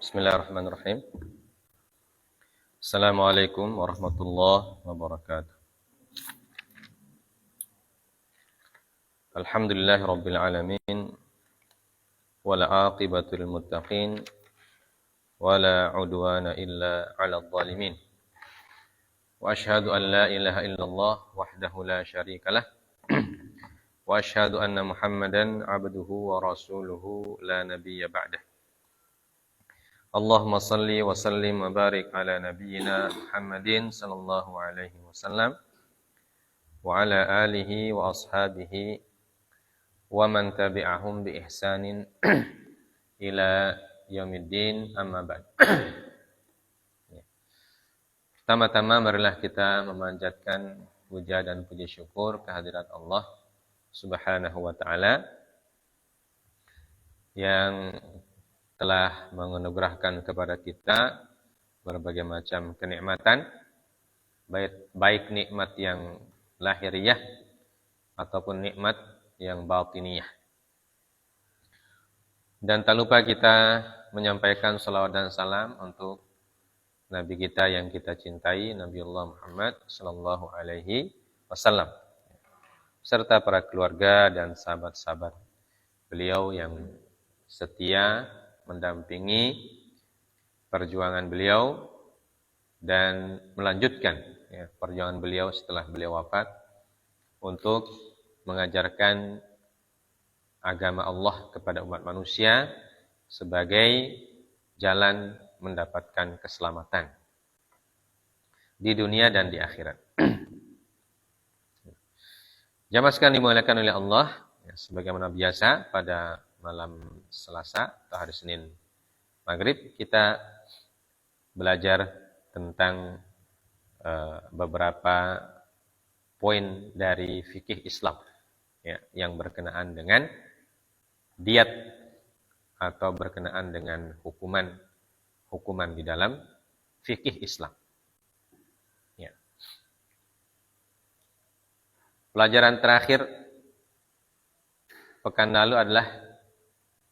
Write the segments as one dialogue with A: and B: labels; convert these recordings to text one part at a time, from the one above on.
A: Bismillahirrahmanirrahim. Assalamualaikum warahmatullahi wabarakatuh. Alhamdulillahi rabbil alamin. Wala aqibatu lil muttaqin. Wala udwana illa 'alal zalimin. Wa asyhadu an la ilaha illallah wahdahu la syarikalah. Wa asyhadu anna Muhammadan 'abduhu wa rasuluhu la nabiyya ba'dah. Allahumma salli wa sallim wa barik ala nabiyyina Muhammadin sallallahu alaihi wasallam wa ala alihi wa ashabihi wa man tabi'ahum bi ihsanin ila yaumiddin, amma ba'd. Pertama-tama marilah kita memanjatkan puja dan puji syukur kehadirat Allah Subhanahu wa taala yang telah menganugerahkan kepada kita berbagai macam kenikmatan, baik nikmat yang lahiriah ataupun nikmat yang batiniyah. Dan tak lupa kita menyampaikan salawat dan salam untuk Nabi kita yang kita cintai, Nabiullah Muhammad sallallahu alaihi wasallam, serta para keluarga dan sahabat-sahabat beliau yang setia mendampingi perjuangan beliau dan melanjutkan perjuangan beliau setelah beliau wafat untuk mengajarkan agama Allah kepada umat manusia sebagai jalan mendapatkan keselamatan di dunia dan di akhirat. Jamaah sekalian dimuliakan oleh Allah, sebagaimana biasa pada malam Selasa atau hari Senin Maghrib kita belajar tentang beberapa poin dari fikih Islam yang berkenaan dengan diat atau berkenaan dengan hukuman di dalam fikih Islam. Pelajaran terakhir pekan lalu adalah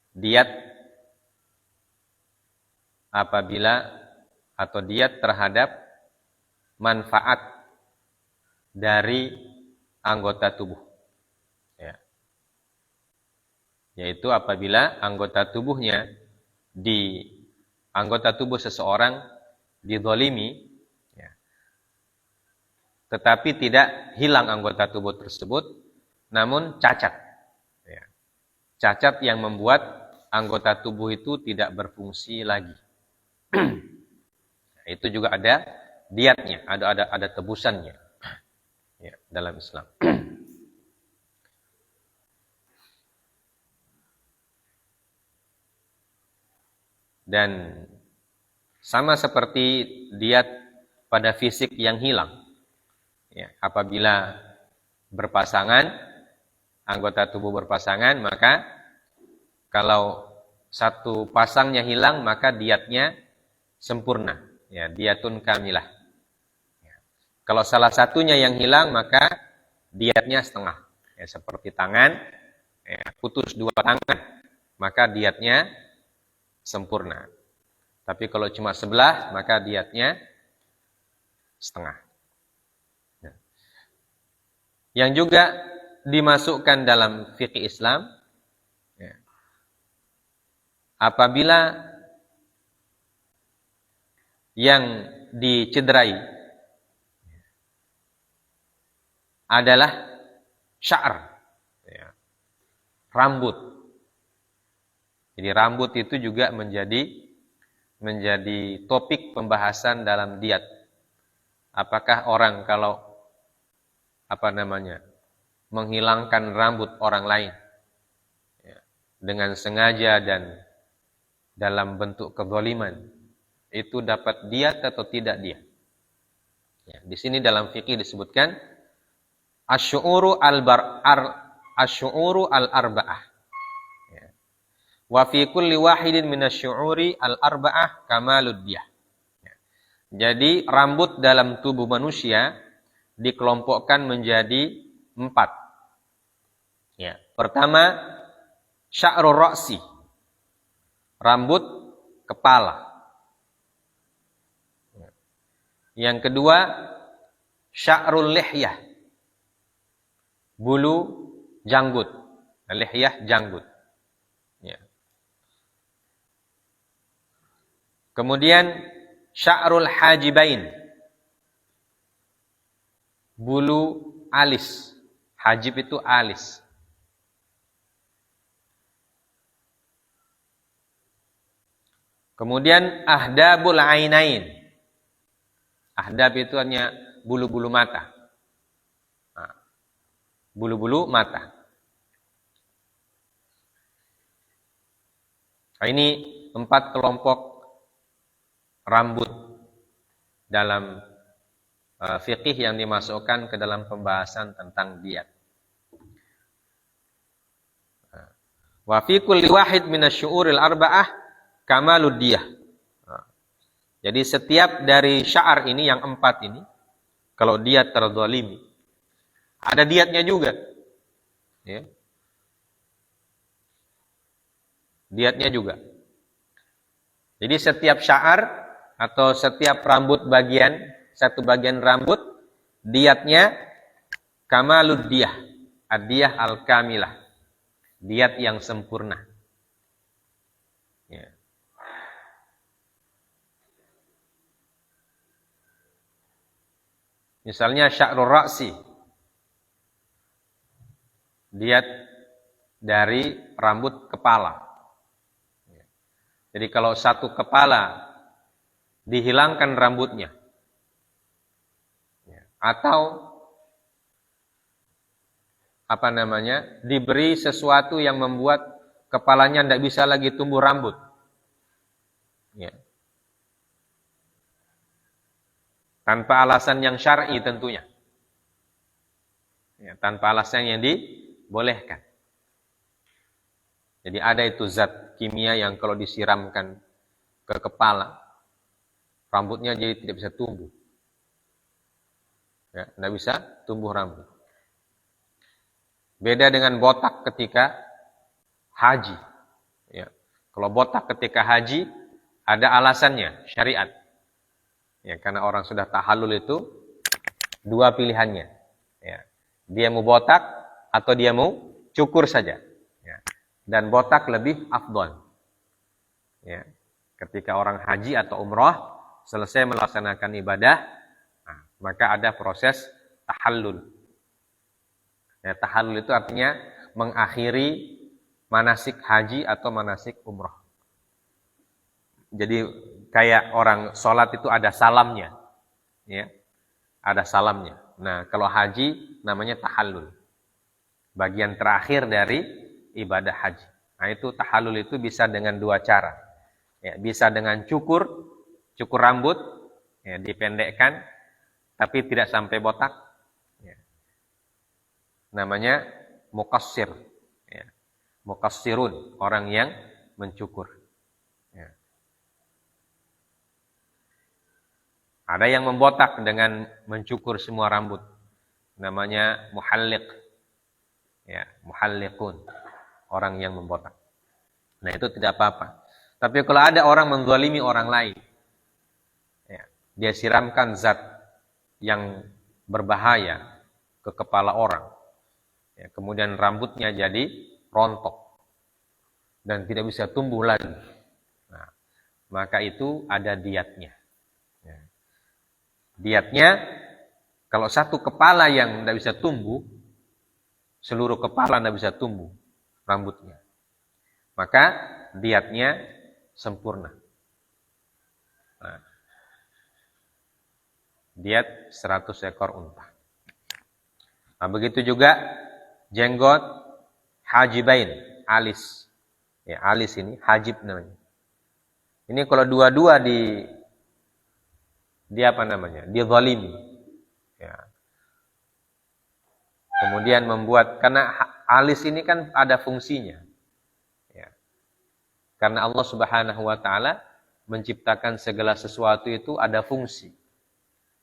A: diat apabila atau diat terhadap manfaat dari anggota tubuh. Yaitu apabila anggota tubuh seseorang dizalimi, tetapi tidak hilang anggota tubuh tersebut, namun cacat. Cacat yang membuat anggota tubuh itu tidak berfungsi lagi. Itu juga ada diatnya, ada tebusannya dalam Islam. Dan sama seperti diat pada fisik yang hilang. Apabila berpasangan, anggota tubuh berpasangan, maka kalau satu pasangnya hilang, maka diatnya sempurna. Diatun kamilah. Kalau salah satunya yang hilang, maka diatnya setengah. Seperti tangan, putus dua tangan, maka diatnya sempurna. Tapi kalau cuma sebelah, maka diatnya setengah. Yang juga dimasukkan dalam fikih Islam, apabila yang dicederai adalah sya'ar, rambut. Jadi rambut itu juga menjadi topik pembahasan dalam diat. Apakah orang kalau menghilangkan rambut orang lain dengan sengaja dan dalam bentuk kezaliman, itu dapat diat atau tidak diat? Di sini dalam fikih disebutkan asy'uru al-arba'ah. Wa fi kulli wahidin minasy'uri al-arba'ah kamalud diyah. Jadi rambut dalam tubuh manusia dikelompokkan menjadi 4. Pertama, sya'rul ra'si. Rambut kepala. Yang kedua, sya'rul lihyah, bulu janggut. Lihyah janggut. Ya. Kemudian sya'rul hajibain, bulu alis. Hajib itu alis. Kemudian ahdabul ainain. Ahdab itu hanya bulu-bulu mata. Nah, bulu-bulu mata. Nah, ini 4 kelompok rambut dalam fikih yang dimasukkan ke dalam pembahasan tentang diat. Wa fi kulli wahid minasyu'uril arba'ah kamalud diyah. Jadi setiap dari sya'ar ini, yang 4 ini, kalau dia terzalimi, ada diatnya juga. Ya. Diatnya juga. Jadi setiap sya'ar atau setiap rambut bagian, satu bagian rambut, diatnya kamalud diyah. Ad-diyah al-kamilah. Diat yang sempurna. Ya. Misalnya sya'rul ra'si, diat dari rambut kepala. Jadi kalau satu kepala dihilangkan rambutnya, atau diberi sesuatu yang membuat kepalanya tidak bisa lagi tumbuh rambut, ya. Tanpa alasan yang syar'i tentunya. Ya, tanpa alasan yang dibolehkan. Jadi ada itu zat kimia yang kalau disiramkan ke kepala, rambutnya jadi tidak bisa tumbuh. Ya, tidak bisa tumbuh rambut. Beda dengan botak ketika haji. Ya. Kalau botak ketika haji, ada alasannya, syariat. Ya, karena orang sudah tahallul itu 2 pilihannya. Ya. Dia mau botak atau dia mau cukur saja. Ya. Dan botak lebih afdol. Ya. Ketika orang haji atau umrah selesai melaksanakan ibadah, nah, maka ada proses tahallul. Ya, tahallul itu artinya mengakhiri manasik haji atau manasik umrah. Jadi kayak orang sholat itu ada salamnya, ya, ada salamnya. Nah, kalau haji namanya tahallul, bagian terakhir dari ibadah haji. Nah, itu tahallul itu bisa dengan 2 cara, ya, bisa dengan cukur rambut, ya, dipendekkan, tapi tidak sampai botak, ya. Namanya muqassir, ya. Muqassirun, orang yang mencukur. Ada yang membotak dengan mencukur semua rambut. Namanya muhalliq. Ya, muhalliqun. Orang yang membotak. Nah, itu tidak apa-apa. Tapi kalau ada orang menzalimi orang lain, ya, dia siramkan zat yang berbahaya ke kepala orang. Ya, kemudian rambutnya jadi rontok. Dan tidak bisa tumbuh lagi. Nah, maka itu ada diatnya. Diatnya, kalau satu kepala yang tidak bisa tumbuh, seluruh kepala tidak bisa tumbuh rambutnya, maka diatnya sempurna. Nah, diat 100 ekor unta. Nah, begitu juga jenggot hajibain, alis. Ya, alis ini hajib namanya. Ini kalau dua-dua dia zalimi. Ya. Kemudian membuat, karena alis ini kan ada fungsinya. Ya. Karena Allah Subhanahu wa taala menciptakan segala sesuatu itu ada fungsi.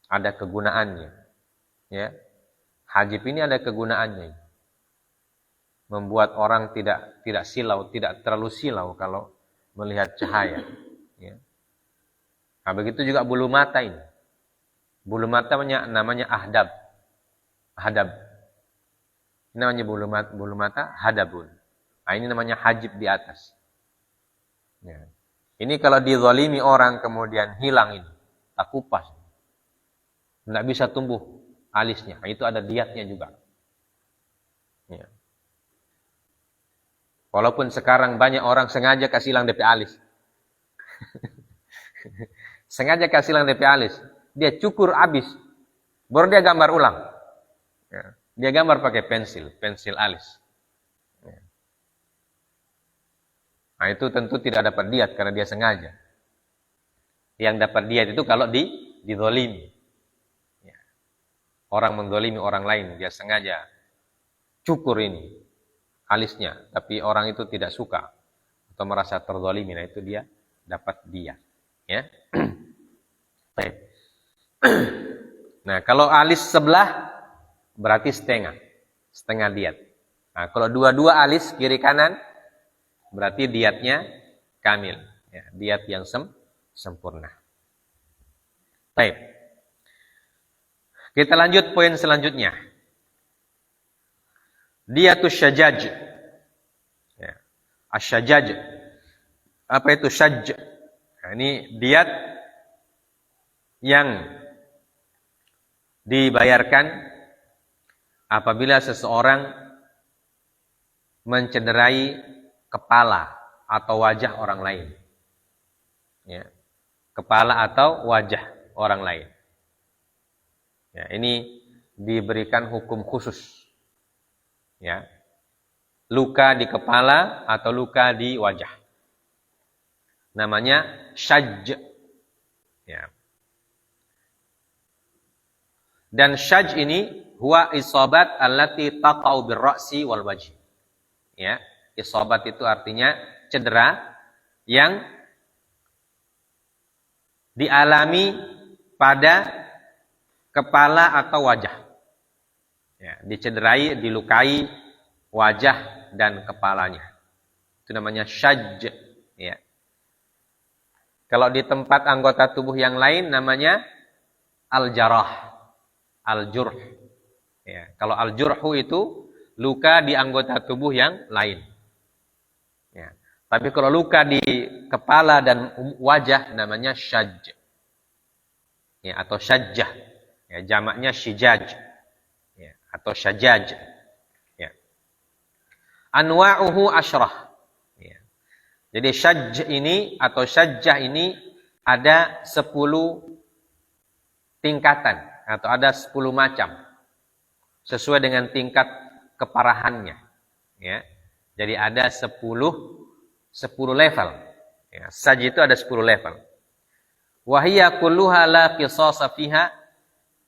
A: Ada kegunaannya. Ya. Hajib ini ada kegunaannya. Membuat orang tidak silau, tidak terlalu silau kalau melihat cahaya. Nah, begitu juga bulu mata ini. Bulu mata namanya ahdab. Hadab. Ini namanya bulu mata hadabun. Nah, ini namanya hajib di atas. Ya. Ini kalau dizalimi orang kemudian hilang ini, tak kupas. Tidak bisa tumbuh alisnya. Nah, itu ada diatnya juga. Ya. Walaupun sekarang banyak orang sengaja kasih hilang DP alis. Sengaja kasih hilang DP alis. Dia cukur habis. Baru dia gambar ulang. Ya. Dia gambar pakai pensil alis. Ya. Nah, itu tentu tidak dapat diat karena dia sengaja. Yang dapat diat itu kalau dizalimi. Ya. Orang menzalimi orang lain, dia sengaja cukur ini alisnya, tapi orang itu tidak suka atau merasa terzalimi, nah itu dia dapat diat. Ya. Baik. Nah, kalau alis sebelah berarti setengah diat. Nah, kalau dua-dua alis kiri kanan berarti diatnya kamil, ya, diat yang sempurna. Baik. Kita lanjut poin selanjutnya. Diatus syajaj. Ya. Asyajaj. Apa itu syajj? Nah, ini diat yang dibayarkan apabila seseorang mencederai kepala atau wajah orang lain. Ya. Kepala atau wajah orang lain. Ya, ini diberikan hukum khusus. Ya. Luka di kepala atau luka di wajah. Namanya syajj. Ya. Dan syajj ini huwa isabat allati taqa'u birra'si wal wajh. Ya, isabat itu artinya cedera yang dialami pada kepala atau wajah. Ya, dicederai, dilukai wajah dan kepalanya. Itu namanya syajj. Ya. Kalau di tempat anggota tubuh yang lain namanya al-jarah, al-jurh. Ya, kalau al-jurhu itu luka di anggota tubuh yang lain. Ya. Tapi kalau luka di kepala dan wajah namanya syajj. Ya, atau syajjah. Ya, jamaknya syijaj. Ya, atau syajaj. Ya. Anwa'uhu asyrah. Ya. Jadi syajj ini atau syajjah ini ada 10 tingkatan atau ada 10 macam sesuai dengan tingkat keparahannya. Ya. Jadi ada 10 level. Ya, syajj itu ada 10 level. Wa hiya kulluha la qisasa fiha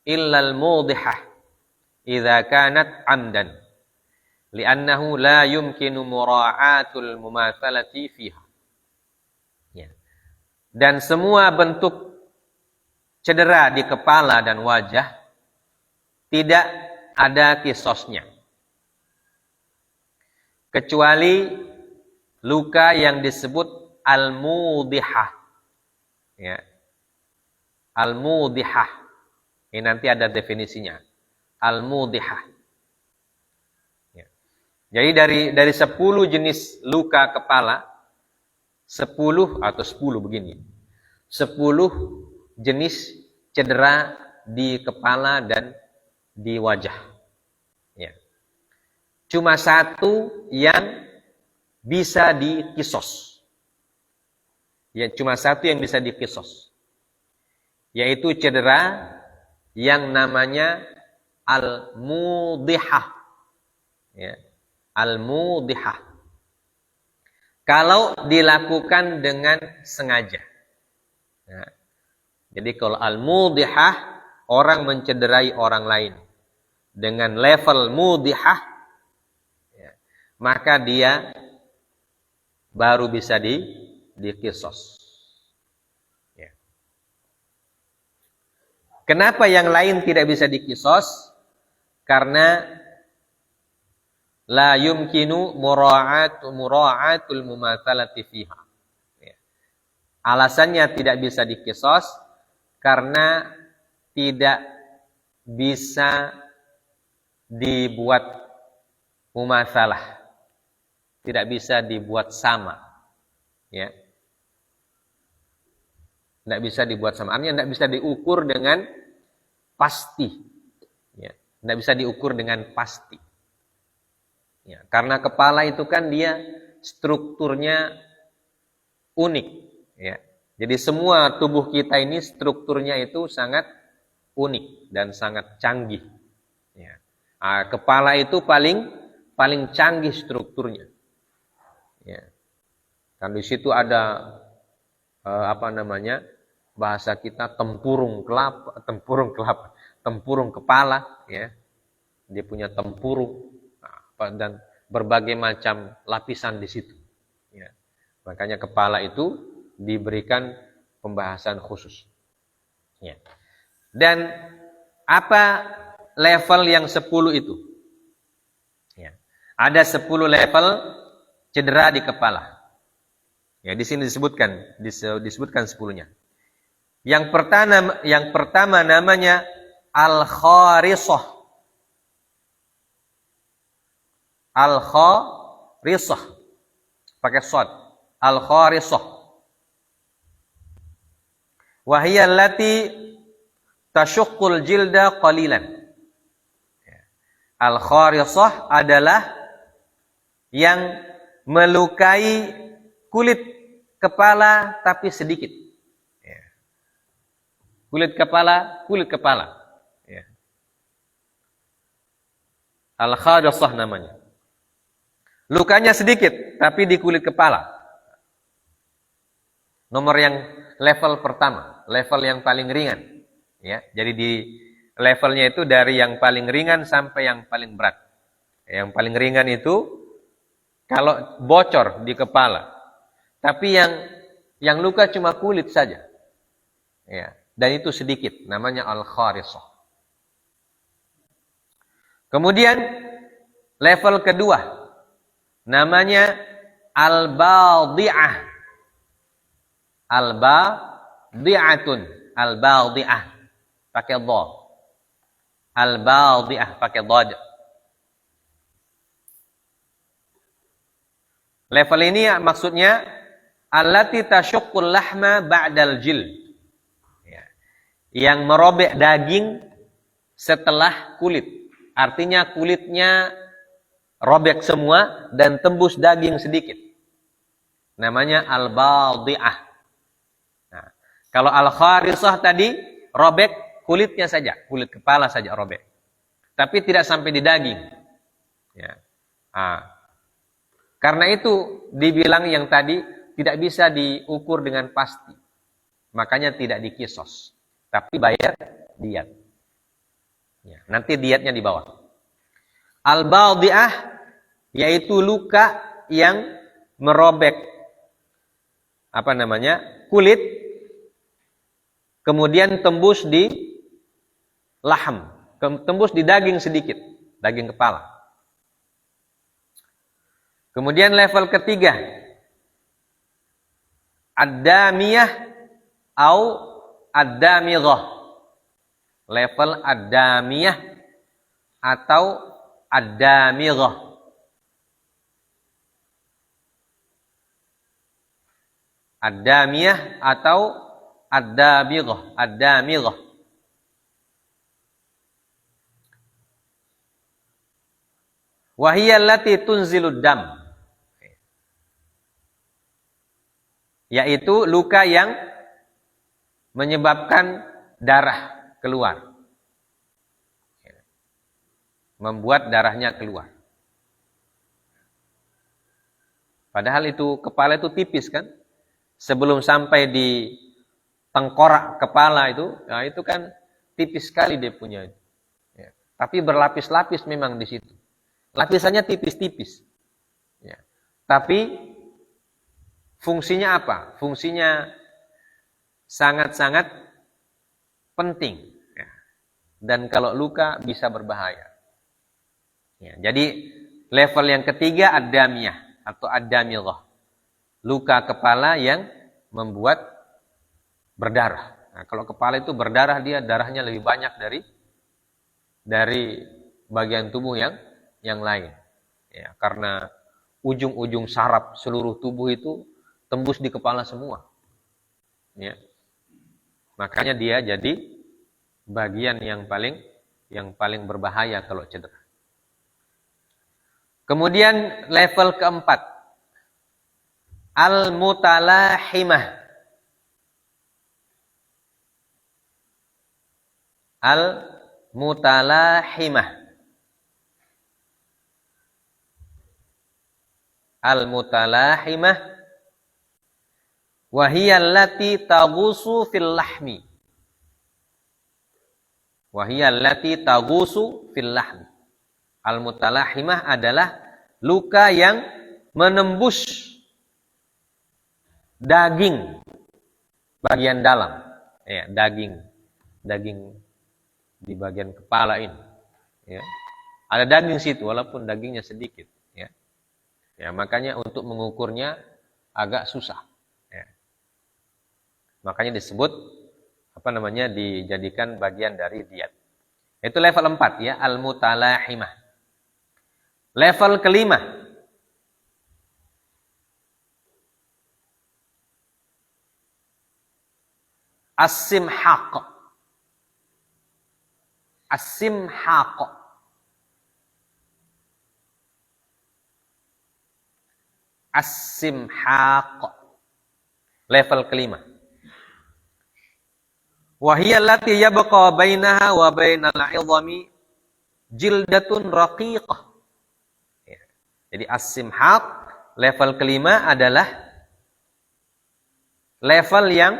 A: illa al-mudhihah idza kanat 'amdan. Li'annahu la yumkinu mura'atul mumathalati fiha. Ya. Dan semua bentuk cedera di kepala dan wajah tidak ada qisasnya. Kecuali luka yang disebut al-mudhihah. Ya. Al-mudhihah. Ini nanti ada definisinya. Al-mudhihah. Jadi dari 10 jenis luka kepala, 10 atau 10 begini. 10 jenis cedera di kepala dan di wajah. Ya. Cuma satu yang bisa dikisos. Ya, cuma satu yang bisa dikisos. Yaitu cedera yang namanya al-mudhihah. Ya. Al-mudhihah. Kalau dilakukan dengan sengaja. Nah, jadi kalau al-mudhihah, orang mencederai orang lain dengan level mudhihah, ya, maka dia baru bisa dikisos. Ya. Kenapa yang lain tidak bisa dikisos? Karena la yumkinu mura'atul mumatsalati fiha. Ya. Alasannya tidak bisa dikisos karena tidak bisa dibuat mumatsalah. Tidak bisa dibuat sama. Ya. Tidak bisa dibuat sama. Artinya tidak bisa diukur dengan pasti. Ya. Tidak bisa diukur dengan pasti. Ya. Karena kepala itu kan dia strukturnya unik. Ya. Jadi semua tubuh kita ini strukturnya itu sangat unik dan sangat canggih. Ya. Kepala itu paling canggih strukturnya. Ya. Kan di situ ada bahasa kita tempurung kepala, ya. Dia punya tempurung dan berbagai macam lapisan di situ. Ya. Makanya kepala itu diberikan pembahasan khusus. Ya. Dan apa level yang 10 itu? Ya. Ada 10 level cedera di kepala. Ya, di sini disebutkan 10-nya. Yang pertama namanya al-kharisah. Al-kharisah. Pakai shad. Al-kharisah. Wa hiya allati tashuqqul jilda qalilan. Al-kharisah adalah yang melukai kulit kepala tapi sedikit. Ya. Kulit kepala. Ya. Al-kharisah namanya. Lukanya sedikit tapi di kulit kepala. Nomor yang level pertama, level yang paling ringan. Ya, jadi di levelnya itu dari yang paling ringan sampai yang paling berat. Yang paling ringan itu kalau bocor di kepala, tapi yang luka cuma kulit saja. Ya, dan itu sedikit, namanya al-kharisah. Kemudian level kedua namanya al-badi'ah. Al-badi'atun, al-badi'ah pakai dha. Al-badi'ah pakai dha. Level ini maksudnya allati tashuqqul lahma ba'dal jild. Ya. Yang merobek daging setelah kulit. Artinya kulitnya robek semua dan tembus daging sedikit. Namanya al-badi'ah. Nah, kalau al-kharisah tadi robek kulitnya saja, kulit kepala saja robek. Tapi tidak sampai di daging. Ya. Karena itu dibilang yang tadi tidak bisa diukur dengan pasti. Makanya tidak dikisos. Tapi bayar diat. Ya, nanti diatnya di bawah. Al-badi'ah yaitu luka yang merobek kulit kemudian tembus di laham, tembus di daging sedikit, daging kepala. Kemudian level ketiga ad-damiyah au ad-damighah. Level ad-damiyah atau ad-damighah. Ad-damiyah atau ad-damighah, ad-damighah. Wa hiya allati tunzilud dam. Yaitu luka yang menyebabkan darah keluar. Membuat darahnya keluar. Padahal itu kepala itu tipis kan? Sebelum sampai di tengkorak kepala itu, nah itu kan tipis sekali dia punya. Ya. Tapi berlapis-lapis memang di situ. Lapisannya tipis-tipis. Ya. Tapi fungsinya apa? Fungsinya sangat-sangat penting. Ya. Dan kalau luka bisa berbahaya. Ya. Jadi level yang ketiga ad-damiyah atau ad-damighah. Luka kepala yang membuat berdarah. Nah, kalau kepala itu berdarah, dia darahnya lebih banyak dari bagian tubuh yang lain. Ya, karena ujung-ujung saraf seluruh tubuh itu tembus di kepala semua. Ya. Makanya dia jadi bagian yang paling berbahaya kalau cedera. Kemudian level keempat, al-mutalahimah. Al-mutalahimah. Al-mutalahimah wa hiya allati taghusu fil lahmi. Wa hiya allati taghusu fil lahmi. Al-mutalahimah adalah luka yang menembus daging bagian dalam. Ya, daging di bagian kepala ini. Ya. Ada daging situ walaupun dagingnya sedikit. Ya. Ya, makanya untuk mengukurnya agak susah. Ya. Makanya disebut dijadikan bagian dari diat. Itu level 4 ya, al-mutalahimah. Level kelima, as-simhaq. As-simhaq. As-simhaq. Level kelima. Wa hiya allati yabqa bainaha wa bainal 'idhami jildatun raqiqah. Ya. Jadi as-simhaq level kelima adalah level yang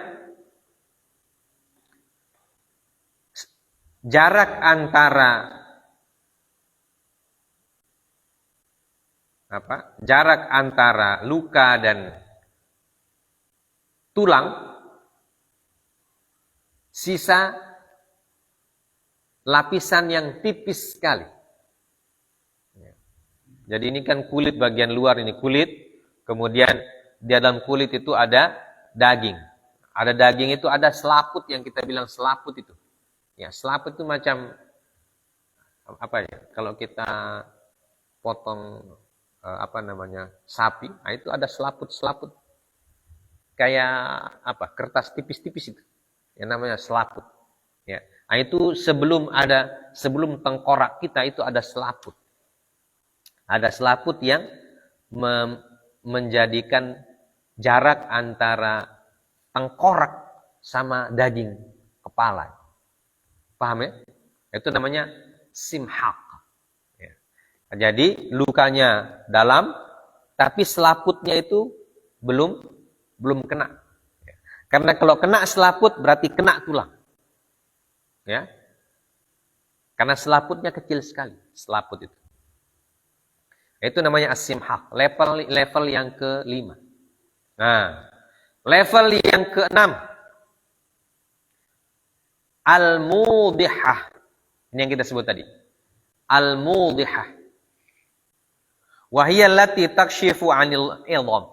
A: jarak antara luka dan tulang sisa lapisan yang tipis sekali. Jadi ini kan kulit bagian luar, ini kulit, kemudian di dalam kulit itu ada daging. Ada daging itu ada selaput yang kita bilang selaput itu. Ya, selaput itu macam apa ya? Kalau kita potong sapi, nah itu ada selaput-selaput. Kayak kertas tipis-tipis itu. Yang namanya selaput. Ya. Nah, itu sebelum tengkorak kita itu ada selaput. Ada selaput yang menjadikan jarak antara tengkorak sama daging kepala. Paham ya? Itu namanya simhaq. Ya. Jadi lukanya dalam, tapi selaputnya itu belum kena. Karena kalau kena selaput berarti kena tulang. Ya. Karena selaputnya kecil sekali, selaput itu. Itu namanya as-simhaq, level yang kelima. Nah, level yang keenam, al-mudihah. Ini yang kita sebut tadi. Al-mudihah. Wa hiya allati takshifu 'anil 'idham.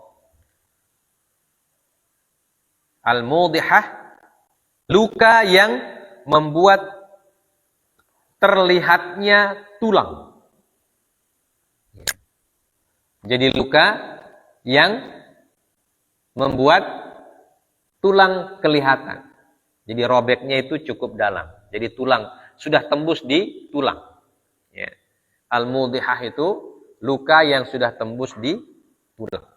A: Al-mudihah, luka yang membuat terlihatnya tulang. Jadi luka yang membuat tulang kelihatan. Jadi robeknya itu cukup dalam. Jadi tulang sudah tembus di tulang. Ya. Al-mudihah itu luka yang sudah tembus di tulang.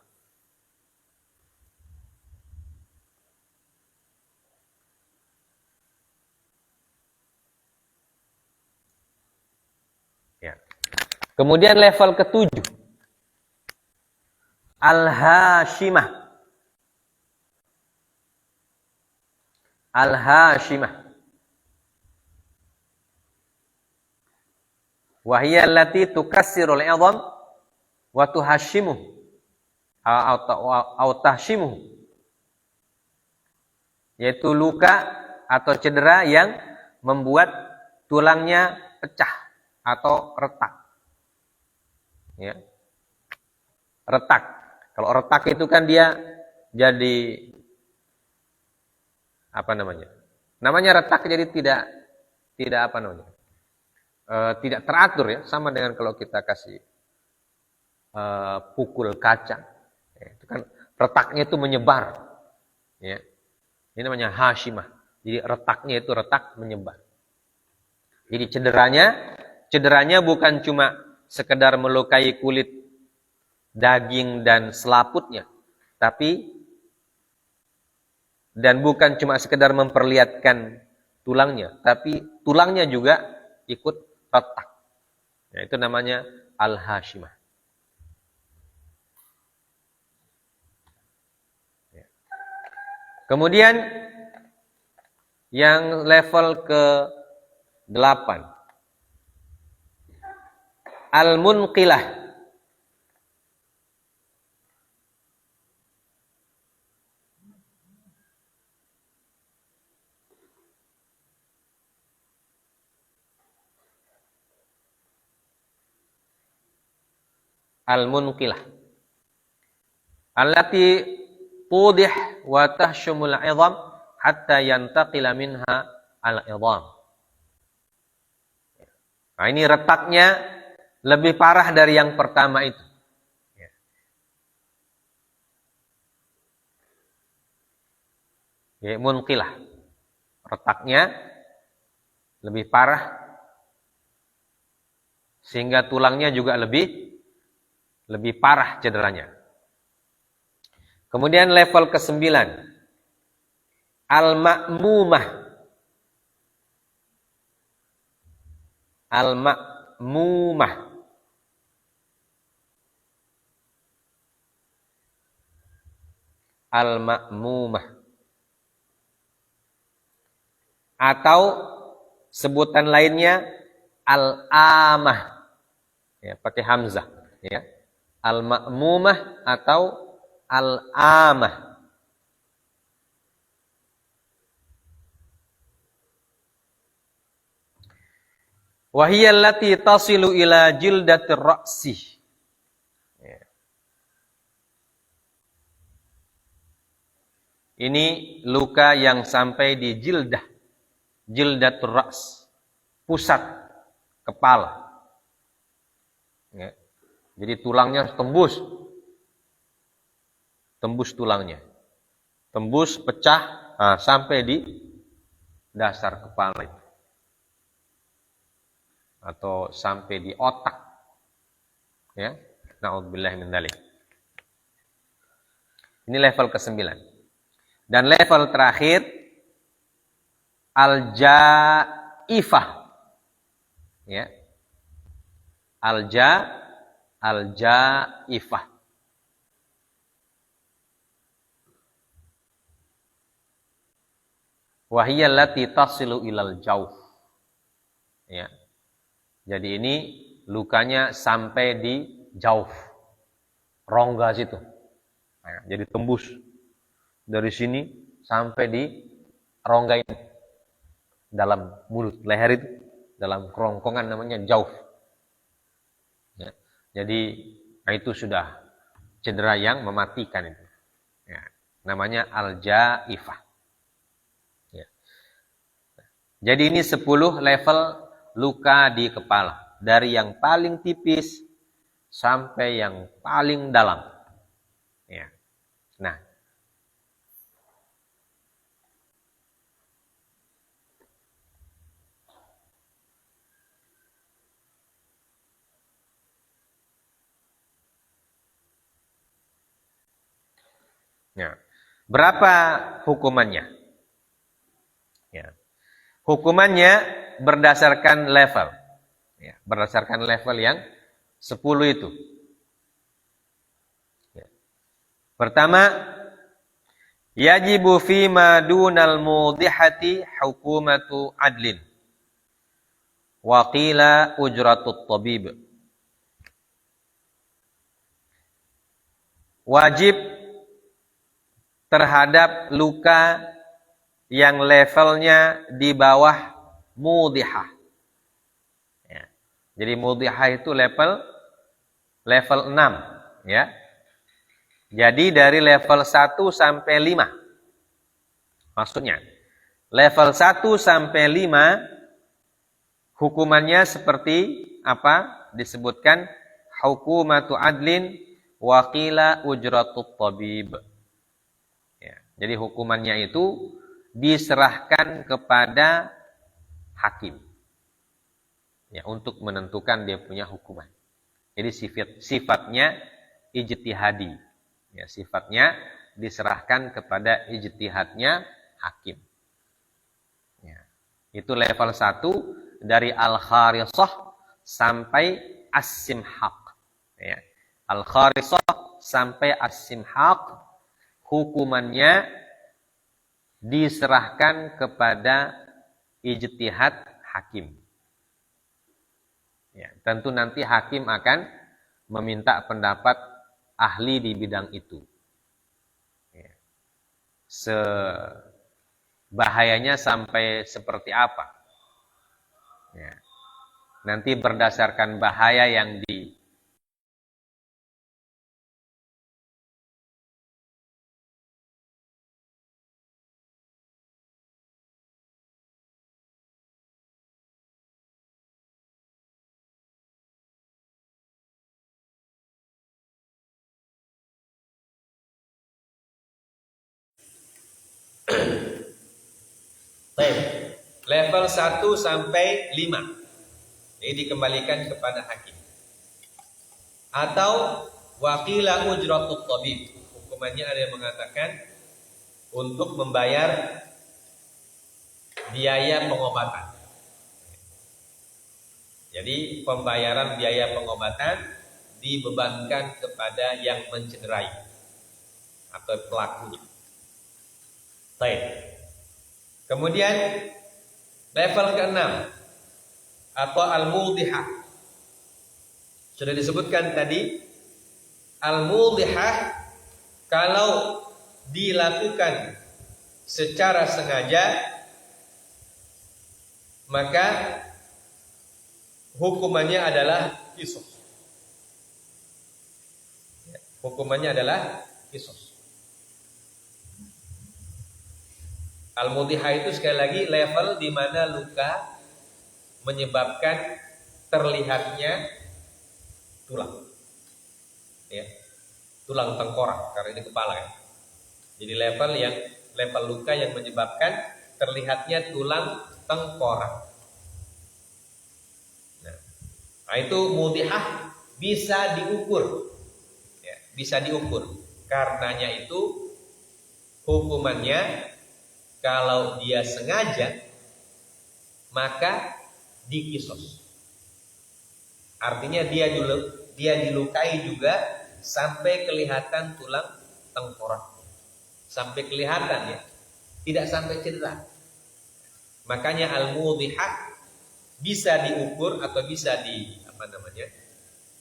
A: Ya. Kemudian level ketujuh, al-hashimah. Al-hashimah. Wa hiya allati tukassiru al-'idham wa tuhashimuhu atau tahshimuhu. Yaitu luka atau cedera yang membuat tulangnya pecah atau retak. Ya. Retak. Kalau retak itu kan dia jadi apa namanya? Namanya retak, jadi tidak apa namanya? Tidak teratur ya, sama dengan kalau kita kasih pukul kaca. Ya, itu kan retaknya itu menyebar. Ya. Ini namanya hashimah. Jadi retaknya itu retak menyebar. Jadi cederanya bukan cuma sekedar melukai kulit, daging dan selaputnya, dan bukan cuma sekedar memperlihatkan tulangnya, tapi tulangnya juga ikut retak. Ya, itu namanya al-hashimah. Ya. Kemudian yang level ke-8, al-munqilah. Al-munqilah allati tudih wa tahshumul 'idham hatta yantaqila minha al-'idham. Nah, ini retaknya lebih parah dari yang pertama itu. Ya, munqilah. Retaknya lebih parah sehingga tulangnya juga lebih parah cederanya. Kemudian level ke-9, al-ma'mumah. Al-ma'mumah. Al-ma'mumah. Atau sebutan lainnya al-amah. Ya, pakai hamzah, ya. Al-ma'mumah atau al-amah. Wa hiya allati tasilu ila jildatir ra'si. Ya. Ini luka yang sampai di jildatur ra's, pusat kepala. Ya. Jadi tulangnya harus tembus tulangnya, tembus, pecah, sampai di dasar kepala itu, atau sampai di otak. Ya, na'udzubillah min dzalik. Ini level ke-9. Dan level terakhir al-ja'ifah. Ya. Al-ja'ifah. Wa hiya allati tasilu ilal jauf. Ya. Jadi ini lukanya sampai di jauf, rongga situ. Nah, jadi tembus dari sini sampai di rongga ini, dalam mulut, leher itu, dalam kerongkongan namanya jauf. Ya. Jadi itu sudah cedera yang mematikan itu. Ya. Namanya al-ja'ifah. Ya. Jadi ini 10 level luka di kepala, dari yang paling tipis sampai yang paling dalam. Ya. Nah, ya. Berapa hukumannya? Ya. Hukumannya berdasarkan level. Ya, berdasarkan level yang 10 itu. Ya. Pertama, yajibu fima dunal mudihati hukumatu adlin. Wa qila ujratut tabib. Wajib terhadap luka yang levelnya di bawah mudihah. Ya. Jadi mudihah itu level 6, ya. Jadi dari level 1 sampai 5. Maksudnya, Level 1 sampai 5 hukumannya seperti apa? Disebutkan hukumatu adlin wa qila ujratut tabib. Ya, jadi hukumannya itu diserahkan kepada hakim. Ya, untuk menentukan dia punya hukuman. Jadi sifatnya ijtihadi. Ya, sifatnya diserahkan kepada ijtihadnya hakim. Ya. Itu level 1 dari al-kharisah sampai as-simhaq. Ya. Al-kharisah sampai as-simhaq hukumannya diserahkan kepada ijtihad hakim. Ya, tentu nanti hakim akan meminta pendapat ahli di bidang itu. Ya. Bahayanya sampai seperti apa? Ya. Nanti berdasarkan bahaya yang level 1 sampai 5. Ini dikembalikan kepada hakim. Atau waqila ujratut tabib. Hukumannya ada yang mengatakan untuk membayar biaya pengobatan. Jadi pembayaran biaya pengobatan dibebankan kepada yang mencederai atau pelakunya. Baik. Kemudian level ke-6 atau al-mudhihah. Sudah disebutkan tadi, al-mudhihah kalau dilakukan secara sengaja maka hukumannya adalah qisas. Hukumannya adalah qisas. Al-mudhihah itu sekali lagi level di mana luka menyebabkan terlihatnya tulang. Ya. Tulang tengkorak karena ini kepala ya. Jadi level luka yang menyebabkan terlihatnya tulang tengkorak. Nah, itu mudhihah bisa diukur. Ya, bisa diukur. Karenanya itu hukumannya kalau dia sengaja maka dikisos. Artinya dia dilukai juga sampai kelihatan tulang tengkorak. Sampai kelihatan ya. Tidak sampai cedera. Makanya al-mudhihah bisa diukur atau bisa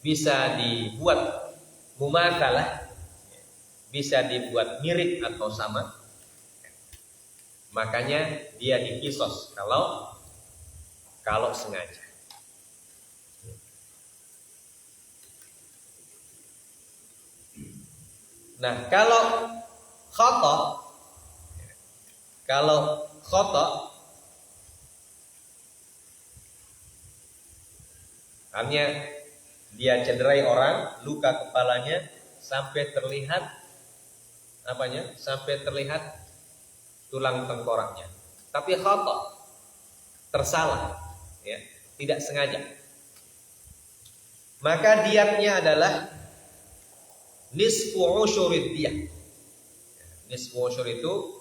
A: bisa dibuat mumatsalah, bisa dibuat mirip atau sama. Makanya dia dikisos kalau sengaja. Nah, kalau khata artinya dia cederai orang, luka kepalanya sampai terlihat sampai terlihat tulang tengkoraknya. Tapi khata, tersalah, ya, tidak sengaja. Maka diatnya adalah nisfu ushurid diyah. Nisfu ushur itu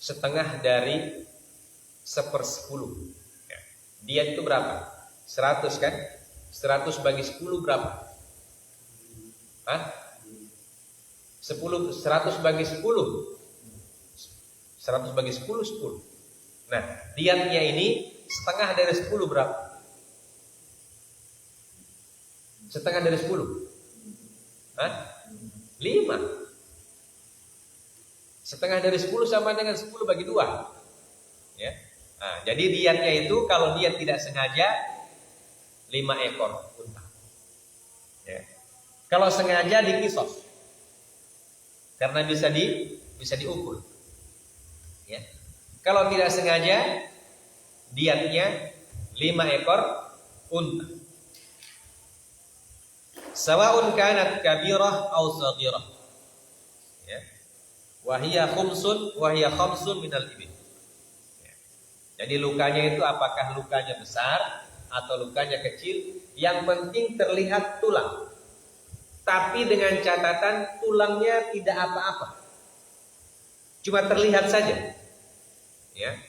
A: setengah dari 1/10. Ya. Diat itu berapa? 100 kan? 100 bagi 10 berapa? 100 bagi 10. 100 bagi 10, 10. Nah, diatnya ini setengah dari 10 berapa? Setengah dari 10. 5. Setengah dari 10 sama dengan 10 bagi 2. Ya. Nah, jadi diatnya itu kalau dia tidak sengaja 5 ekor unta. Ya. Kalau sengaja dikisos. Karena bisa diukur. Ya.
B: Kalau tidak sengaja, diatnya 5 ekor unta. Sawa'un kanat kabirah aw saghirah. Ya. Wa hiya khamsun minal ibil. Ya. Jadi lukanya itu apakah lukanya besar atau lukanya kecil, yang penting terlihat tulang. Tapi dengan catatan tulangnya tidak apa-apa. Cuma terlihat saja. Ya.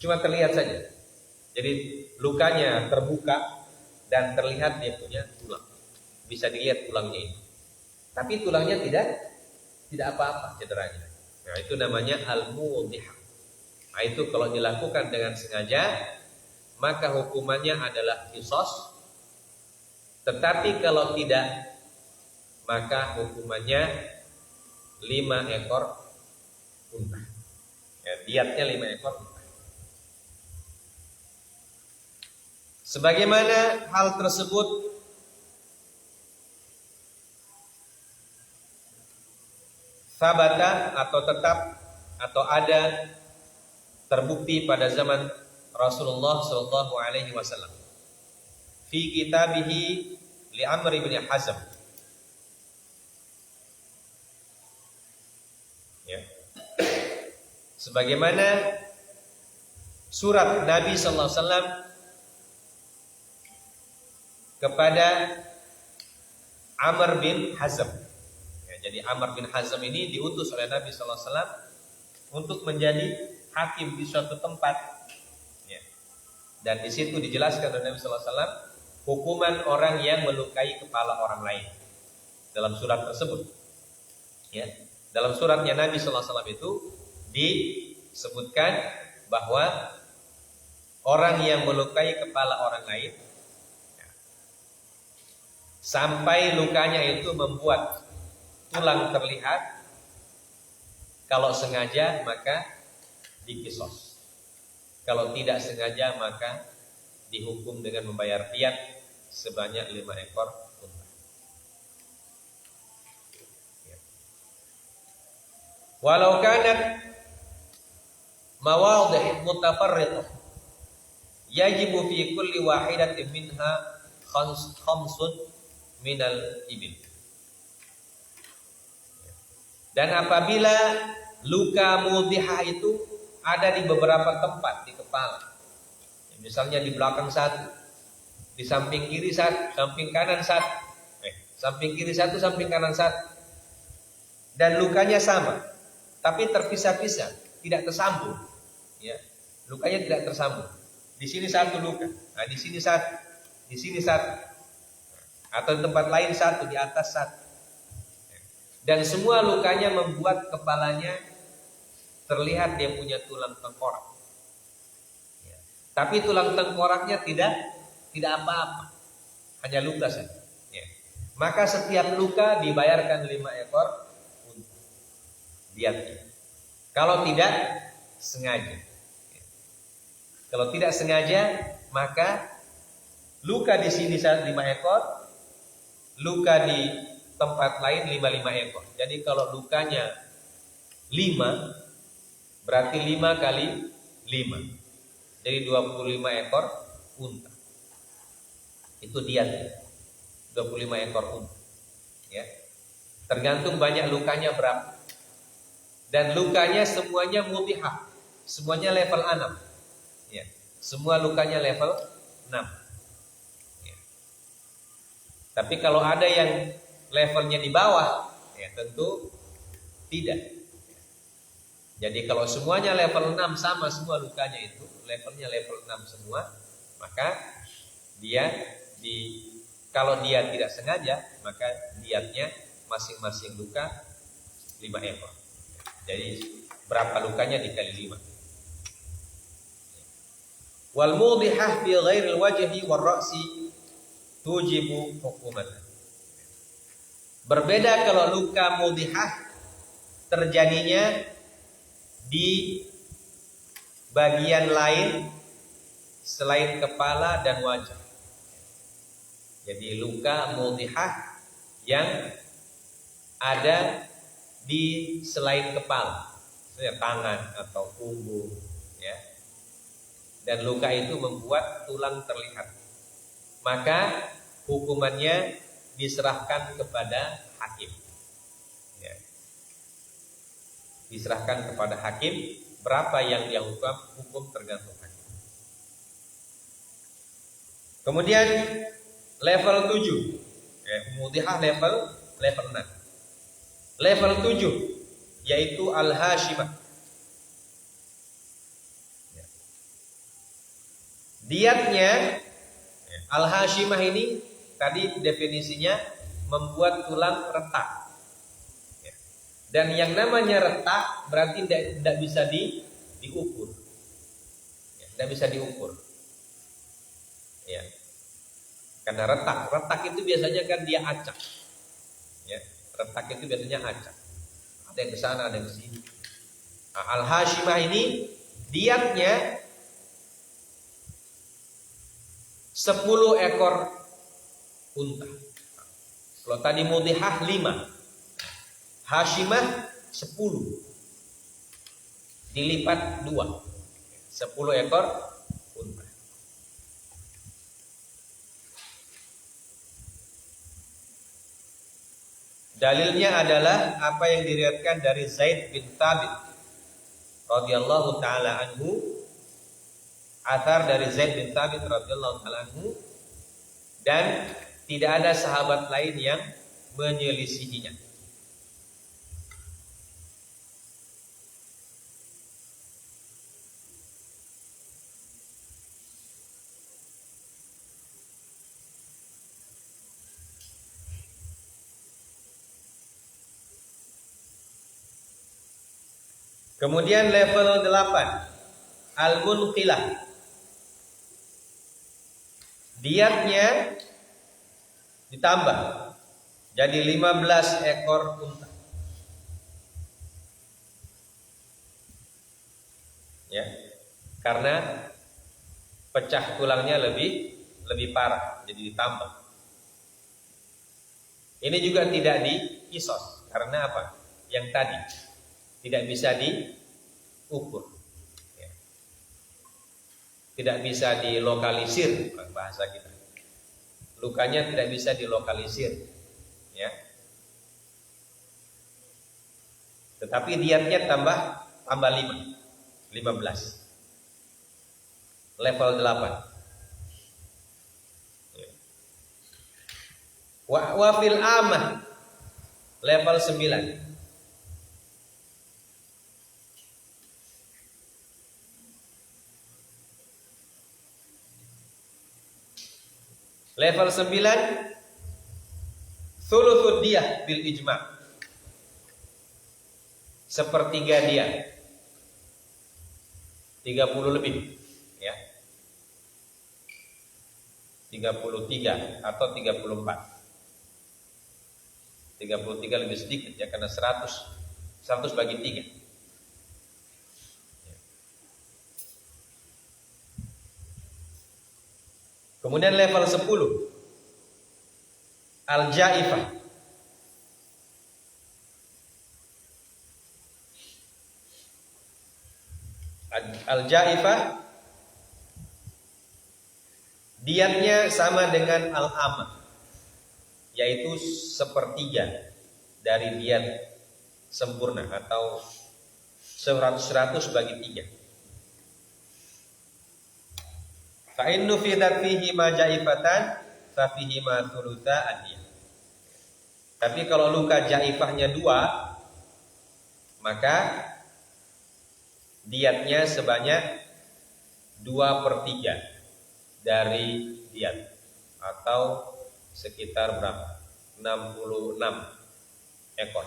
B: Cuma terlihat saja. Jadi lukanya terbuka dan terlihat dia punya tulang. Bisa dilihat tulangnya itu. Tapi tulangnya tidak apa-apa cederanya. Nah, itu namanya al-mudhihah. Nah, itu kalau dilakukan dengan sengaja, maka hukumannya adalah qisas. Tetapi kalau tidak, maka hukumannya 5 ekor unta. Ya, diatnya 5 ekor unta. Sebagaimana hal tersebut sabata atau tetap atau ada terbukti pada zaman Rasulullah sallallahu alaihi wasallam fi kitabihi li Amr bin Hazm. Ya. Sebagaimana surat Nabi sallallahu alaihi wasallam kepada Amr bin Hazm. Ya, jadi Amr bin Hazm ini diutus oleh Nabi sallallahu alaihi wasallam untuk menjadi hakim di suatu tempat. Ya. Dan di situ dijelaskan oleh Nabi sallallahu alaihi wasallam hukuman orang yang melukai kepala orang lain dalam surat tersebut. Ya. Dalam suratnya Nabi sallallahu alaihi wasallam itu disebutkan bahwa orang yang melukai kepala orang lain sampai lukanya itu membuat tulang terlihat, kalau sengaja maka diqisas. Kalau tidak sengaja maka dihukum dengan membayar diat sebanyak 5 ekor unta. Walau kanat mawadih mutafarriqah yajibu fi kulli wahidatin minha khamsun minal ibil. Dan apabila luka mudhihah itu ada di beberapa tempat di kepala, misalnya di belakang satu, di samping kiri satu, samping kanan satu, samping kiri satu, samping kanan satu, dan lukanya sama, tapi terpisah-pisah, tidak tersambung. Ya, lukanya tidak tersambung. Di sini satu luka, nah di sini satu, di sini satu. Atau di tempat lain satu, di atas satu. Dan semua lukanya membuat kepalanya terlihat dia punya tulang tengkorak. Ya. Tapi tulang tengkoraknya tidak apa-apa, hanya luka saja. Ya. Maka setiap luka dibayarkan 5 ekor unta diatnya. Kalau tidak sengaja. Ya. Kalau tidak sengaja, maka luka di sini 5 ekor, luka di tempat lain 5 ekor. Jadi kalau lukanya 5, berarti 5 kali 5. Jadi 25 ekor unta. Itu diatnya. 25 ekor unta. Ya. Tergantung banyak lukanya berapa. Dan lukanya semuanya mudhihah. Semuanya level 6. Ya. Semua lukanya level 6. Ya. Tapi kalau ada yang levelnya di bawah, ya tentu tidak. Jadi kalau semuanya level 6 sama semua lukanya itu, levelnya level 6 semua, maka dia kalau dia tidak sengaja, maka diatnya masing-masing luka 5 ekor. Jadi berapa lukanya dikali 5. Wal mudhihah fi ghairil wajhi war ra'si tujibu hukumatan. Berbeda kalau luka mudhihah terjadinya di bagian lain selain kepala dan wajah. Jadi luka mudhihah yang ada di selain kepala, ya, tangan atau punggung, ya. Dan luka itu membuat tulang terlihat. Maka hukumannya diserahkan kepada hakim. Ya. Diserahkan kepada hakim, berapa yang dia hukum tergantung hakim. Kemudian level 7, ya, mudhihah level 6. Level 7 yaitu al-hashimah. Ya. Diatnya al-hashimah ini tadi definisinya membuat tulang retak. Ya. Dan yang namanya retak berarti tidak bisa diukur. Ya, tidak bisa diukur. Ya. Karena retak itu biasanya kan dia acak. Ya, retak itu biasanya acak. Ada yang ke sana, ada yang ke sini. Nah, al-hashimah ini diatnya 10 ekor unta. Kalau tadi mudhihah 5, hashimah 10 dilipat 2, 10 ekor unta. Dalilnya adalah apa yang diriwayatkan dari Zaid bin Thabit radhiyallahu taala anhu, athar dari Zaid bin Thabit radhiyallahu taala anhu, dan tidak ada sahabat lain yang menyelisihinya. Kemudian level 8, al-munqilah. Diatnya ditambah jadi 15 ekor unta. Ya. Karena pecah tulangnya lebih parah, jadi ditambah. Ini juga tidak dikisos karena apa? Yang tadi tidak bisa diukur, ya. Tidak bisa dilokalisir, bahasa kita. Lukanya tidak bisa dilokalisir, ya. Tetapi diatnya tambah 15, level 8. Ya. Wa fil amah level 9. Level 9, thuluthud diyah bil ijma'. Sepertiga dia. 30 lebih, ya. 33 atau 34. 33 lebih sedikit, ya, karena 100 bagi 3. Kemudian level 10, al-ja'ifah. Al-ja'ifah diatnya sama dengan al-amah, yaitu sepertiga dari diat sempurna atau 100 bagi 3. Fa in nufidat fihi ma ja'ifatan fa fihi ma thulutsa adiyah. Tapi kalau luka ja'ifahnya 2, maka diatnya sebanyak 2/3 dari diat, atau sekitar berapa? 66 ekor,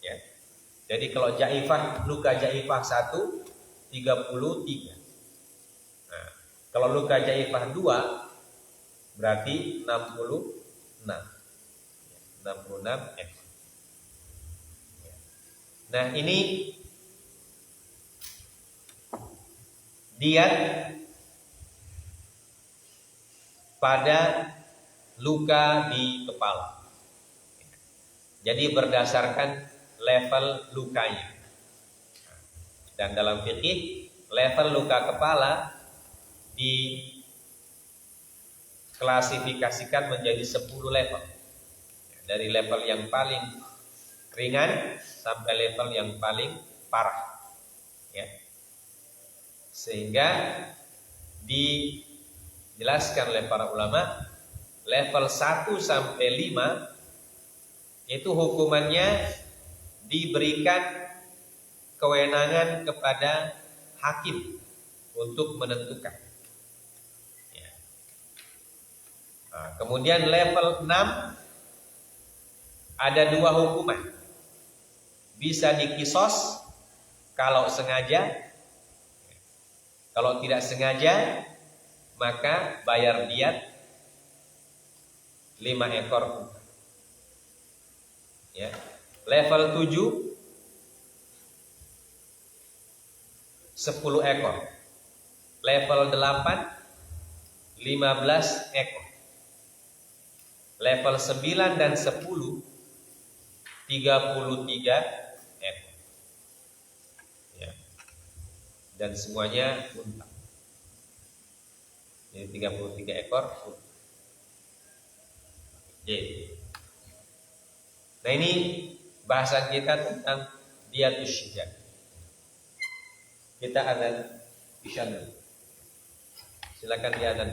B: ya. Jadi kalau ja'ifah, luka ja'ifah 1, 33. Nah, kalau luka ja'ifah 2 berarti 66 ekor. Nah, ini diat pada luka di kepala. Jadi berdasarkan level lukanya. Dan dalam fikih level luka kepala diklasifikasikan menjadi 10 level. Dari level yang paling ringan sampai level yang paling parah. Ya. Sehingga dijelaskan oleh para ulama, level 1 sampai 5 itu hukumannya diberikan kewenangan kepada hakim untuk menentukan. Ya. Nah, kemudian level 6 ada 2 hukuman. Bisa dikisos kalau sengaja. Kalau tidak sengaja maka bayar diat 5 ekor unta. Ya. Level 7 10 ekor. Level 8 15 ekor. Level 9 dan 10 33 ekor. Ya. Dan semuanya unta. Jadi 33 ekor unta. Jadi. Nah, ini bahasan kita tentang diatus syujah. Kita adzan isya dulu. Silakan diadzan.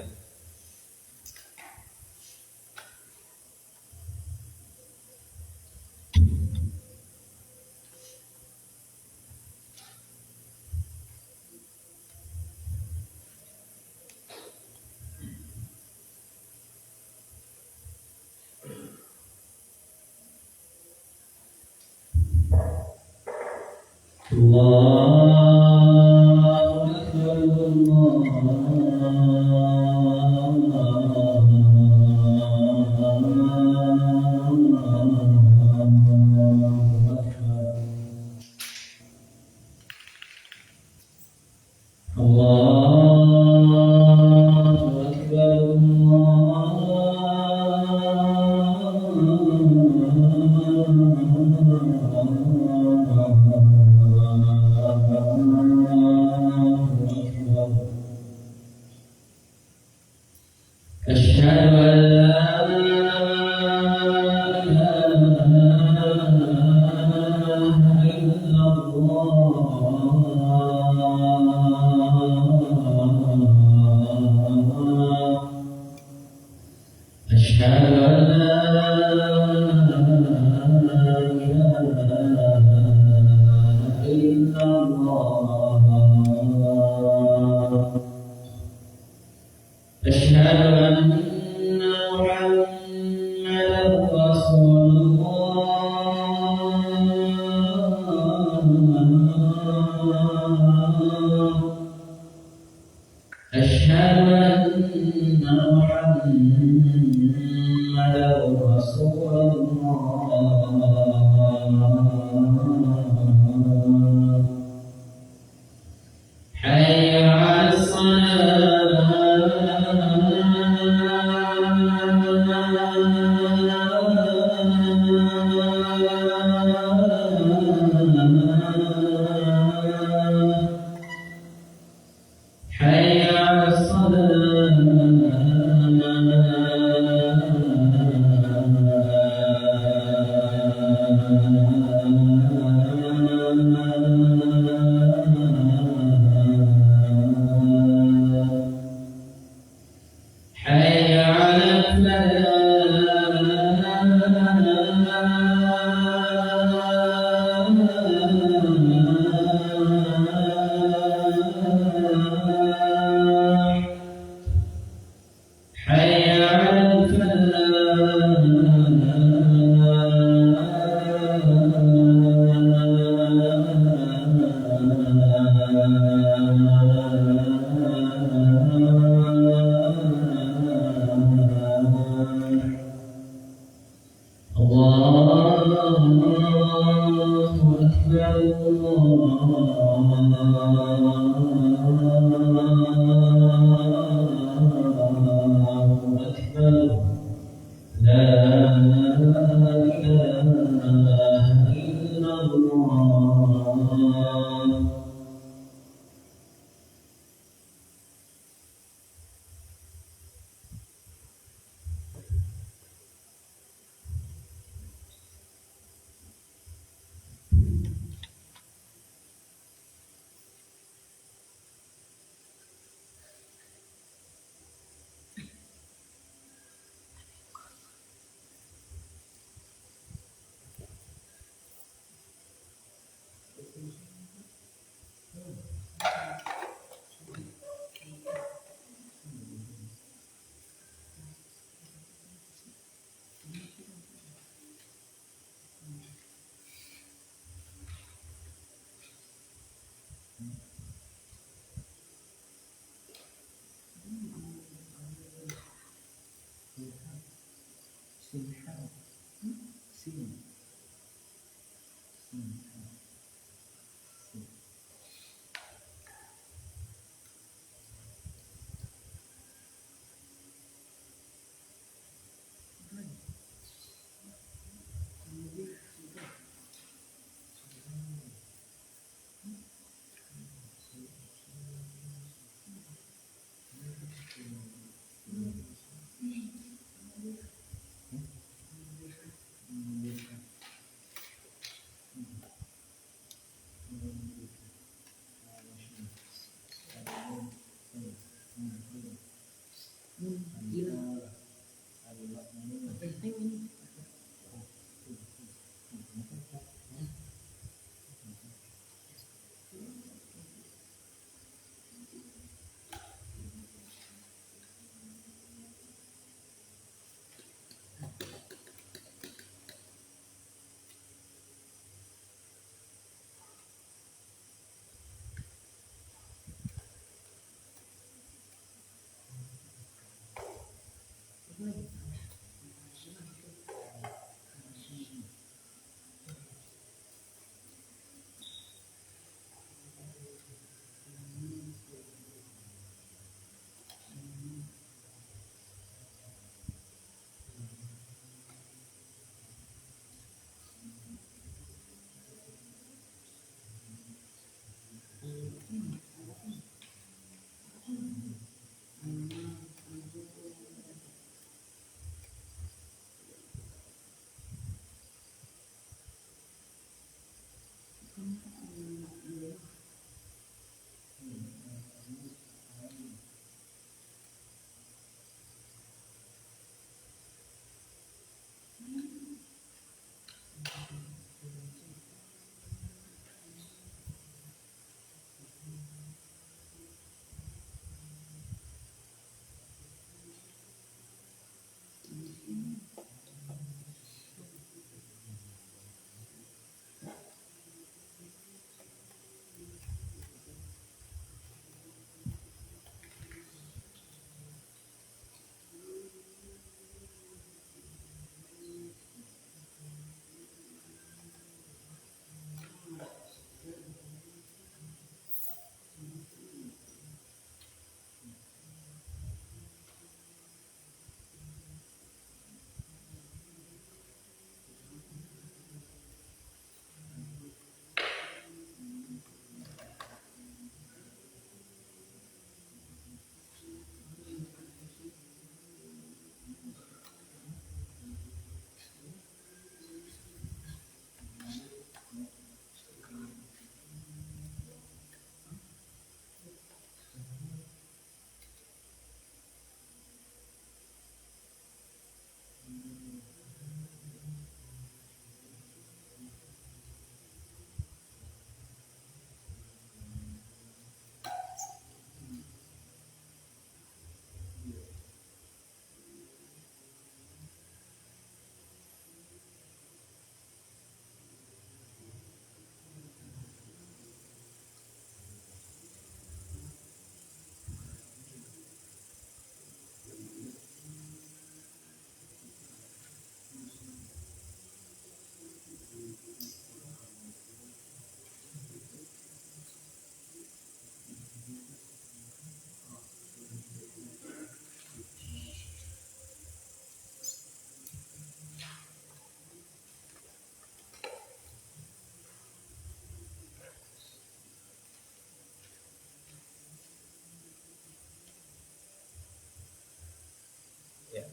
B: Ya.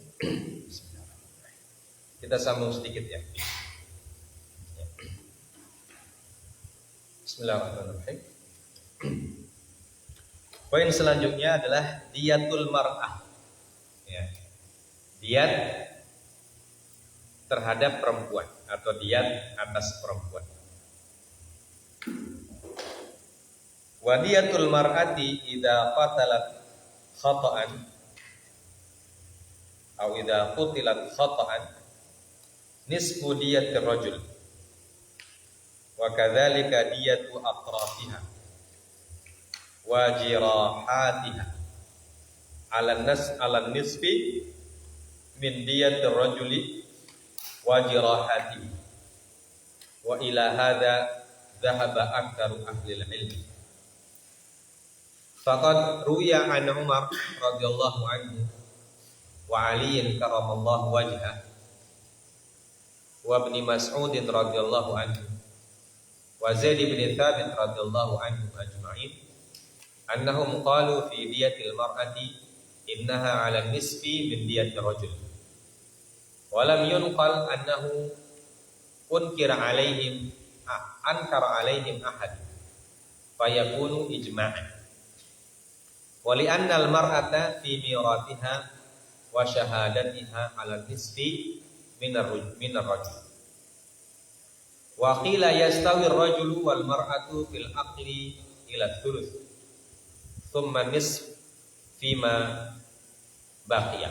B: Kita sambung sedikit ya. Bismillahirrahmanirrahim. Poin selanjutnya adalah diyatul mar'ah. Ya. Diat terhadap perempuan atau diat atas perempuan. Wa diyatul mar'ati idza qatalat khata'an atau idza qutilat khata'an nisfu diyatir rajul wa kadzalika diyatu atrafiha wa jirahatiha ala nisfi min diyatir rajuli wa jirahatihi wa ila hadha dhahaba aktsaru ahli al-ilm. Faqad ruya an Umar radhiyallahu anhu wa Ali karamallahu wajhah wa Ibn Mas'ud radhiyallahu anhu wa Zaid bin Thabit radhiyallahu anhu ajma'in annahum qalu fi diyatil mar'ati innaha 'ala nisfi min diyatir rajul wa lam yunqal annahu ankara alaihim ahad fayakunu ijma'an wa li anna al mar'ata fi mirathiha wa syahadatiha 'ala nisfi min ar-rajul wa qila yastawi ar-rajulu wal mar'atu fil aqli ila thuluth thumma nisf fima baqiya.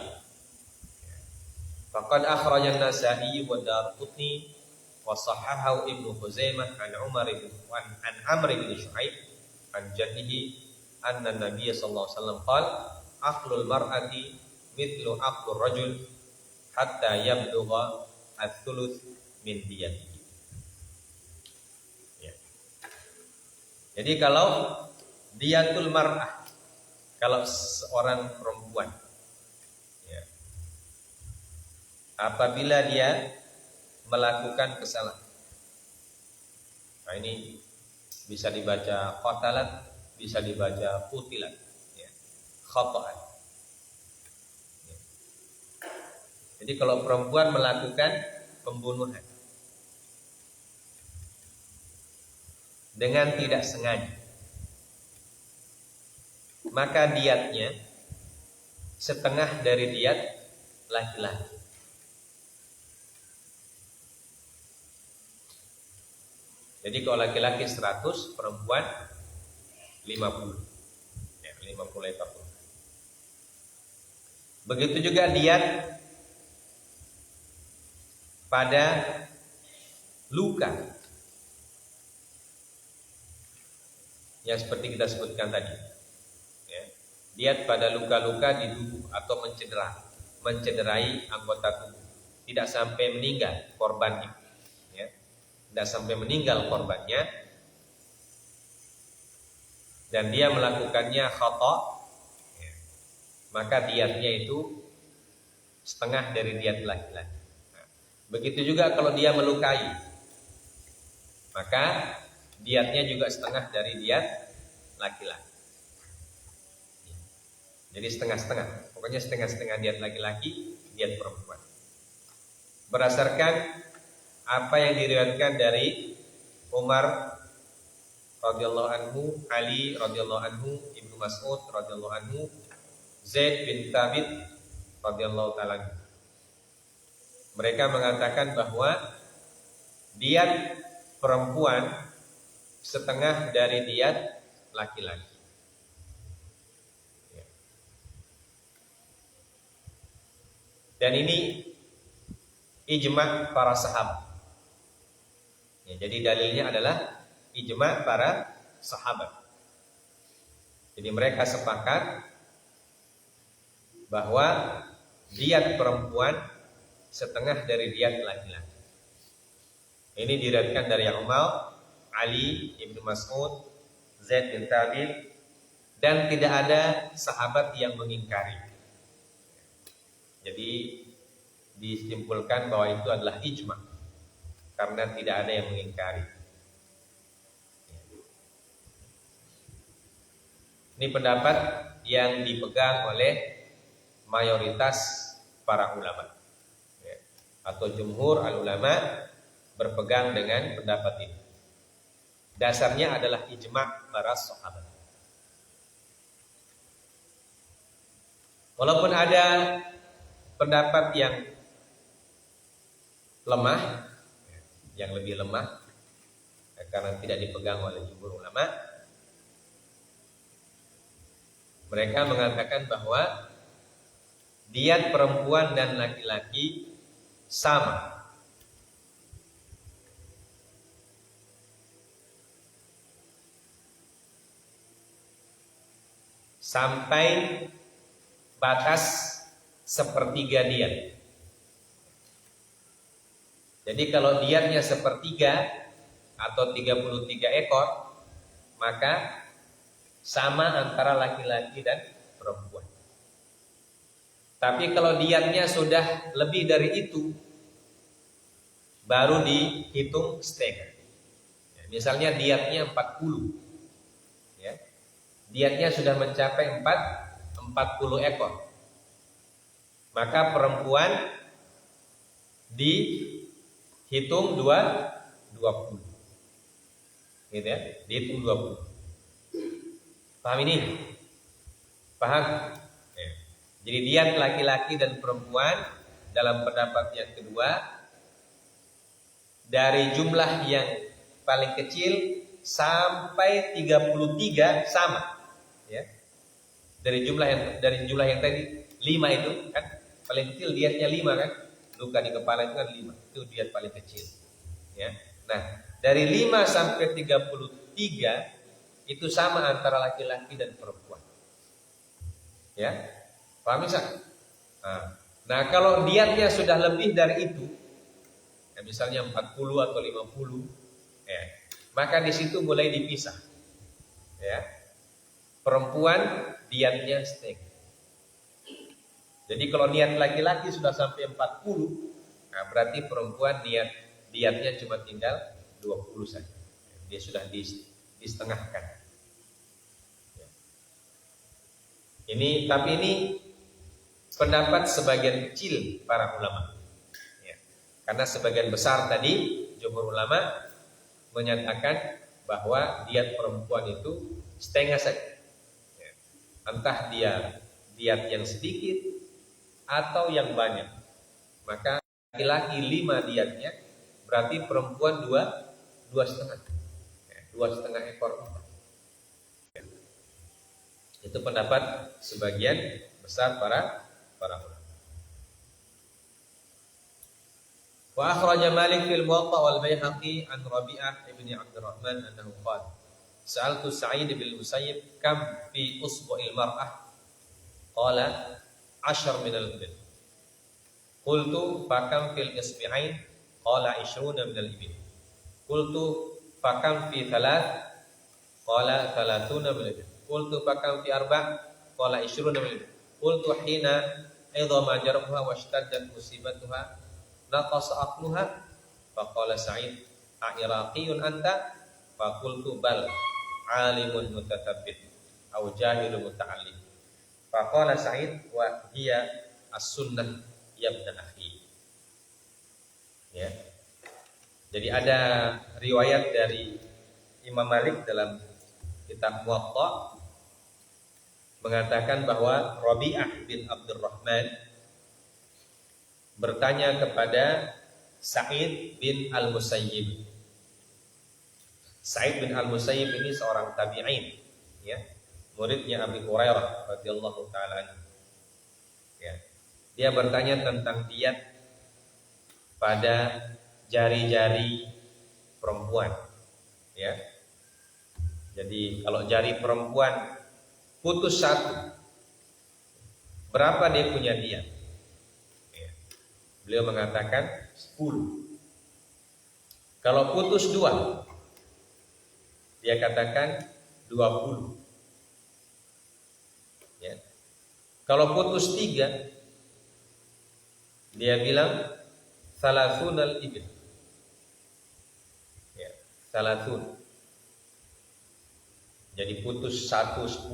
B: Faqad akhraja an-Nasa'i wa Darqutni wa sahahahu Ibnu Khuzaimah an Amr bin Shu'aib an jaddihi anna an-nabiy sallallahu alaihi wasallam qala aqlul mar'ati mithlu aqlur rajul hatta yablugha ats-thuluth min diyatihi. Jadi kalau diyatul mar'ah, kalau seorang perempuan, ya, apabila dia melakukan kesalahan, nah ini bisa dibaca qatalat, bisa dibaca qutilat, ya, khata'an. Ya. Jadi kalau perempuan melakukan pembunuhan dengan tidak sengaja, maka diyatnya setengah dari diyat laki-laki. Jadi kalau laki-laki 100, perempuan 50. Ya, 50 ekor. Begitu juga diyat pada luka. Yang seperti kita sebutkan tadi, ya, diat pada luka-luka di tubuh atau mencederai anggota tubuh, tidak sampai meninggal korbannya, ya, tidak sampai meninggal korbannya, dan dia melakukannya khata', ya, maka diatnya itu setengah dari diat laki-laki. Nah, begitu juga kalau dia melukai, maka diatnya juga setengah dari diat laki-laki. Jadi setengah-setengah. Pokoknya setengah-setengah diat laki-laki, diat perempuan. Berdasarkan apa yang diriwayatkan dari Umar radhiyallahu anhu, Ali radhiyallahu anhu, Ibnu Mas'ud radhiyallahu anhu, Zaid bin Thabit radhiyallahu ta'ala. Mereka mengatakan bahwa diat perempuan setengah dari diat laki-laki. Ya. Dan ini ijma' para sahabat. Ya, jadi dalilnya adalah ijma' para sahabat. Jadi mereka sepakat bahwa diat perempuan setengah dari diat laki-laki. Ini diriwayatkan dari Umar, Ali, Ibnu Mas'ud, Zaid bin Thabit, dan tidak ada sahabat yang mengingkari. Jadi disimpulkan bahwa itu adalah ijma' karena tidak ada yang mengingkari. Ini pendapat yang dipegang oleh mayoritas para ulama, ya, atau jumhur al-ulama berpegang dengan pendapat ini. Dasarnya adalah ijma' para sahabat. Walaupun ada pendapat yang lemah, yang lebih lemah, karena tidak dipegang oleh jumhur ulama, mereka mengatakan bahwa diat perempuan dan laki-laki sama. sampai batas sepertiga diat. Jadi kalau diatnya sepertiga atau 33 ekor, maka sama antara laki-laki dan perempuan. Tapi kalau diatnya sudah lebih dari itu, baru dihitung setengah. Ya, misalnya diatnya 40, ya, diatnya sudah mencapai 40 ekor, maka perempuan dihitung 20, gitu ya, dihitung 20. Paham ini? Paham? Ya. Jadi diat laki-laki dan perempuan dalam pendapat yang kedua, dari jumlah yang paling kecil sampai 33 sama, ya. Dari jumlah yang tadi 5 itu kan paling kecil, diatnya 5 kan, luka di kepala itu kan 5, itu diat paling kecil, ya. Nah, dari 5 sampai 33 itu sama antara laki-laki dan perempuan, ya. Paham bisa? Nah, kalau diatnya sudah lebih dari itu, ya, misalnya 40 atau 50, ya, maka di situ mulai dipisah, ya. Perempuan diatnya setengah. Jadi kalau niat laki-laki sudah sampai 40, nah berarti perempuan diatnya cuma tinggal 20 saja. Dia sudah disetengahkan. Ya. Tapi ini pendapat sebagian kecil para ulama. Karena sebagian besar tadi jumhur ulama menyatakan bahwa diat perempuan itu setengah saja. Ya. Entah dia diat yang sedikit atau yang banyak. Maka laki-laki 5 diatnya, berarti perempuan 2,5. Ya, 2,5 ekor. Ya. Itu pendapat sebagian besar para ulama. Wa akhraja Malik fil Muwatta wal Baihaqi an Rabi'ah ibn Abdurrahman annahu qala sa'altu Sa'id bin Musayyib kam fi usbu'il mar'ah qala 10 min al-ibil qultu fakam fil isbi'ain qala 20 min al-ibil qultu fakam fi thalath qala 30 min al-ibil qultu fakam fi arba' qala 20 min al-ibil qultu hina idama jarhuha wa ishtaddat musibatuha naqasa aqluha faqala Sa'id a'iraqiyun anta faqultu bal alimun mutatabbit au jahilun muta'allim faqala Sa'id wa hiya as-sunnah ya ibn akhi. Ya. Jadi ada riwayat dari Imam Malik dalam kitab Muwatta mengatakan bahwa Rabi'ah bin Abdurrahman bertanya kepada Sa'id bin Al-Musayyib. Sa'id bin Al-Musayyib ini seorang tabi'in, ya, muridnya Abi Hurairah radhiyallahu taala anhu. Ya. Dia bertanya tentang diat pada jari-jari perempuan, ya. Jadi kalau jari perempuan putus satu, berapa dia punya diat? Beliau mengatakan 10. Kalau putus 2, dia katakan 20. Ya. Kalau putus 3, dia bilang salasunal ibil. Ya, salasun. Jadi putus 1 10,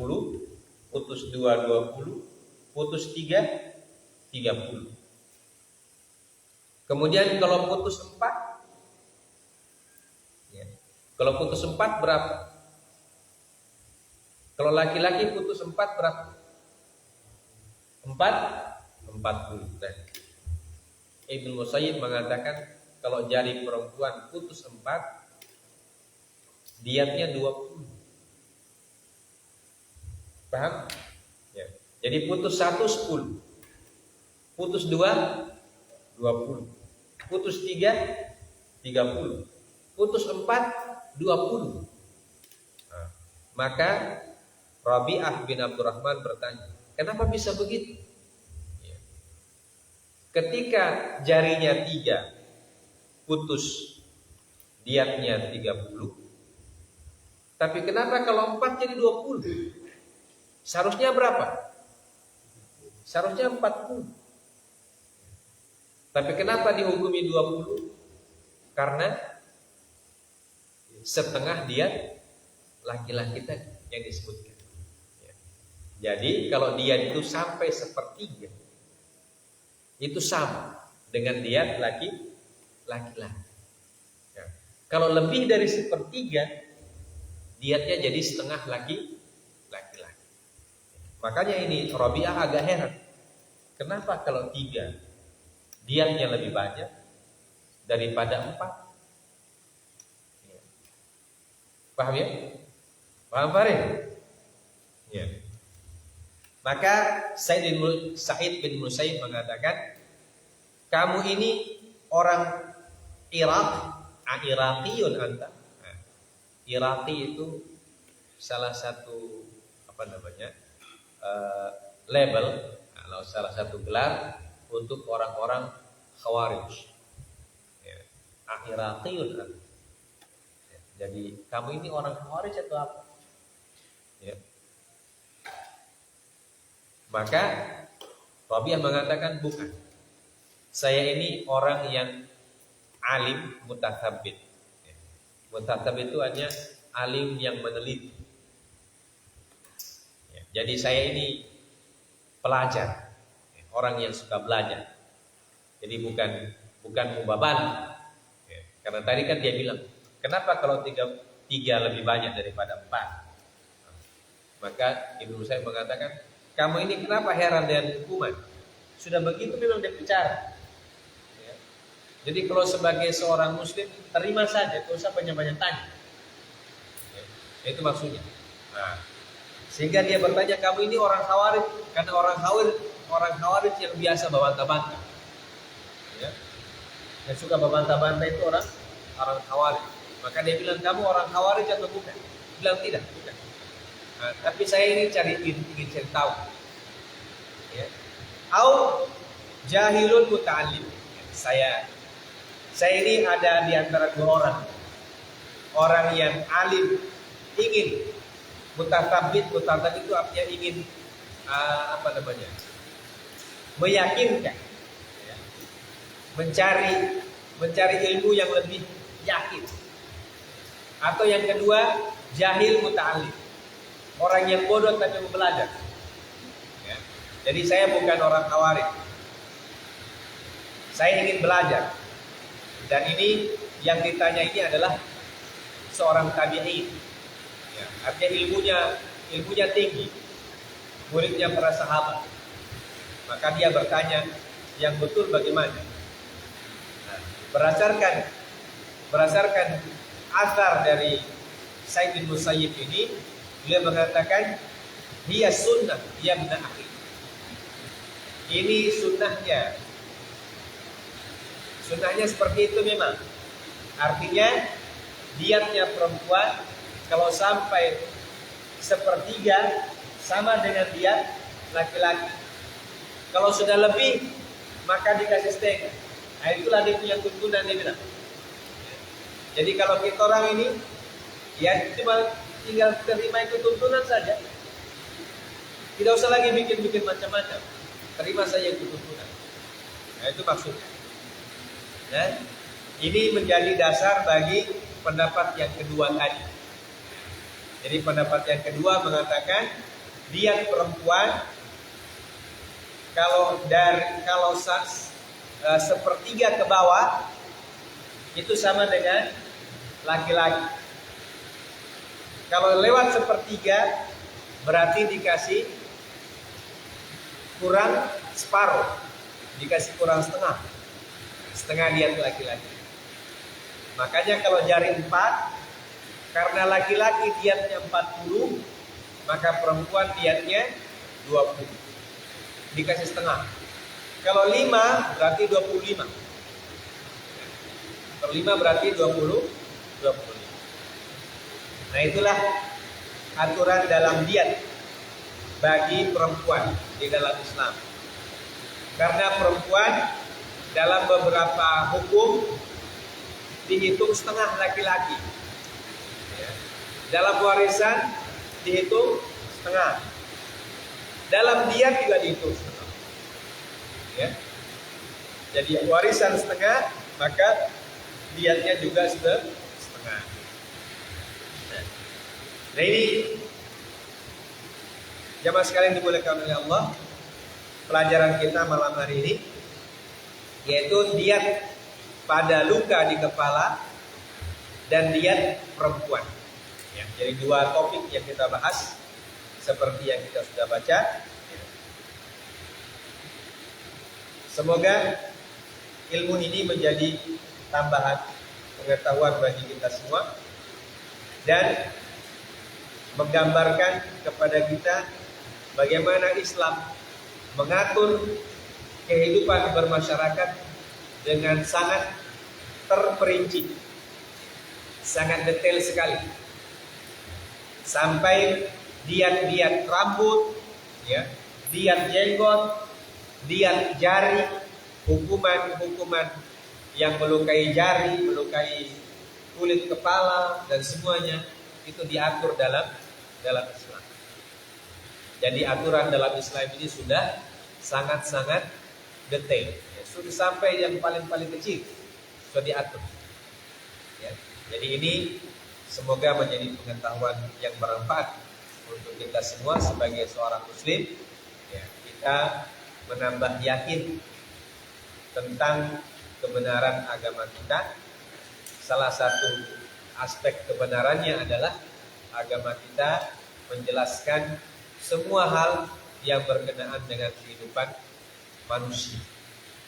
B: putus 2 20, putus 3 30. Kemudian kalau putus 4, ya, kalau putus 4 berapa? Kalau laki-laki putus 4 berapa? 40. Nah, Ibnu Musayyib mengatakan kalau jari perempuan putus 4, diatnya 20. Paham? Ya. Jadi putus 1 10, putus 2 20. Putus 3 30, putus 4 20. Nah, maka Rabi'ah bin Abdurrahman bertanya, kenapa bisa begitu? Ya. Ketika jarinya 3 putus, diatnya 30. Tapi kenapa kalau 4 jadi 20? Seharusnya berapa? Seharusnya 40. Tapi kenapa dihukumi 20? Karena setengah diat laki-laki tadi yang disebutkan. Ya. Jadi kalau diat itu sampai 1/3, itu sama dengan diat laki-laki. Ya. Kalau lebih dari 1/3, diatnya jadi setengah laki-laki. Makanya ini Rabi'ah agak heran. Kenapa kalau 3 diatnya lebih banyak daripada 4? Ya. Paham ya? Paham Farid? Ya. Maka Sa'id bin Musayyib mengatakan, kamu ini orang Irak, Iraqiyun anta. Nah, Iraqi itu salah satu label, kalau salah satu gelar untuk orang-orang Khawarij. Ya. Iraqiyun anta. Ya. Jadi kamu ini orang Khawarij atau apa? Ya. Maka Rabi'ah mengatakan bukan. Saya ini orang yang alim mutatsabbit. Ya. Mutatsabbit itu hanya alim yang meneliti. Ya. Jadi saya ini pelajar, ya. Orang yang suka belajar. Jadi bukan mubaban. Ya. Karena tadi kan dia bilang, kenapa kalau 3 lebih banyak daripada 4? Maka Ibnu Musayyib mengatakan, kamu ini kenapa heran dengan hukuman? Sudah begitu memang dia bicara. Ya. Jadi kalau sebagai seorang muslim, terima saja, tidak usah banyak-banyak tanya. Ya. Itu maksudnya. Nah, sehingga dia bertanya, kamu ini orang Khawarij, karena orang Khawarij yang biasa bantah-bantah. Ya. Yang suka bantah-bantah itu orang Khawarij. Maka dia bilang, kamu orang Khawarij atau bukan? Bilang tidak, bukan. Nah, tapi saya ini ingin cari tahu. Ya. Au jahilun muta'allim. Saya ini ada di antara 2 orang. Orang yang alim, ingin mutatsabbit itu artinya ingin meyakinkan, ya. mencari ilmu yang lebih yakin. Atau yang kedua, jahil muta'allim, orang yang bodoh tapi mau belajar. Ya. Jadi saya bukan orang Khawarij. Saya ingin belajar. Dan ini yang ditanya ini adalah seorang tabi'in. Ya, artinya ilmunya tinggi. Muridnya para sahabat. Maka dia bertanya, yang betul bagaimana? Nah, berdasarkan asar dari Sa'id bin Musayyib ini, beliau mengatakan, dia sunnah, dia ibn akhi. Ini sunnahnya. Sunnahnya seperti itu memang. Artinya diatnya perempuan kalau sampai 1/3 sama dengan diat laki-laki. Kalau sudah lebih maka dikasih setengah. Nah, itulah dia punya tuntunan dia bilang. Jadi kalau kita orang ini ya cuma tinggal terima itu tuntunan saja. Tidak usah lagi bikin macam-macam. Terima saja itu tuntunan. Nah, itu maksudnya. Nah, ini menjadi dasar bagi pendapat yang kedua tadi. Jadi pendapat yang kedua mengatakan diat perempuan kalau 1/3 ke bawah itu sama dengan laki-laki. Kalau lewat 1/3 berarti dikasih kurang separuh, dikasih kurang setengah diat laki-laki. Makanya kalau jari 4, karena laki-laki diatnya 40, maka perempuan diatnya 20. Dikasih setengah. Kalau 5 berarti 25. Kalau 5 berarti 25. Nah, itulah aturan dalam diat. bagi perempuan di dalam Islam. Karena perempuan dalam beberapa hukum dihitung setengah laki-laki. Ya. Dalam warisan dihitung setengah. Dalam diat juga dihitung setengah. Ya. Jadi warisan setengah, maka diatnya juga setengah. Nah ini jamaah sekalian dimuliakan oleh Allah, pelajaran kita malam hari ini yaitu diat pada luka di kepala dan diat perempuan. Ya, jadi dua topik yang kita bahas seperti yang kita sudah baca. Semoga ilmu ini menjadi tambahan pengetahuan bagi kita semua dan menggambarkan kepada kita bagaimana Islam mengatur kehidupan bermasyarakat dengan sangat terperinci, sangat detail sekali, sampai diat-diat rambut, ya, diat jenggot, diat jari, hukuman-hukuman yang melukai jari, melukai kulit kepala dan semuanya itu diatur dalam Islam. Jadi aturan dalam Islam ini sudah sangat-sangat detail. Ya, sudah sampai yang paling kecil sudah diatur. Ya, jadi ini semoga menjadi pengetahuan yang bermanfaat untuk kita semua sebagai seorang Muslim. Ya, kita menambah yakin tentang kebenaran agama kita. Salah satu aspek kebenarannya adalah agama kita menjelaskan semua hal yang berkenaan dengan kehidupan manusia,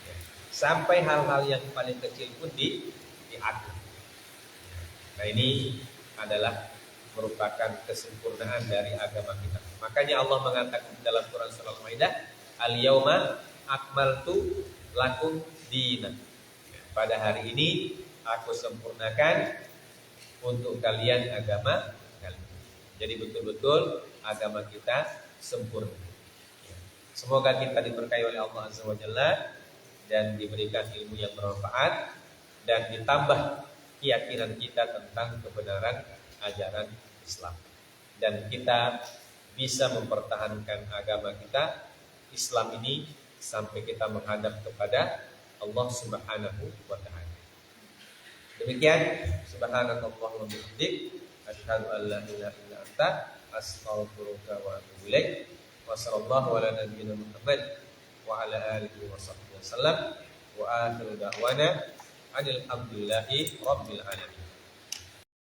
B: ya. Sampai hal-hal yang paling kecil pun diatur. Nah ini adalah merupakan kesempurnaan dari agama kita. Makanya Allah mengatakan dalam Quran surah Al-Maidah, Al-Yauma akmaltu lakum dinakum. Pada hari ini aku sempurnakan untuk kalian agama kalian. Jadi betul-betul agama kita sempurna. Semoga kita diberkahi oleh Allah Azza wa Jalla dan diberikan ilmu yang bermanfaat dan ditambah keyakinan kita tentang kebenaran ajaran Islam. Dan kita bisa mempertahankan agama kita Islam ini sampai kita menghadap kepada Allah Subhanahu wa taala. Demikian, subhanakallahumma wa bihamdik, asyhadu an la ilaha illa anta, astaghfiruka wa atubu ilaik. Wa sallallahu ala nabiyyina Muhammad wa ala alihi wa sahbihi wasallam. Wa akhiru da'wana alhamdulillahi rabbil alamin.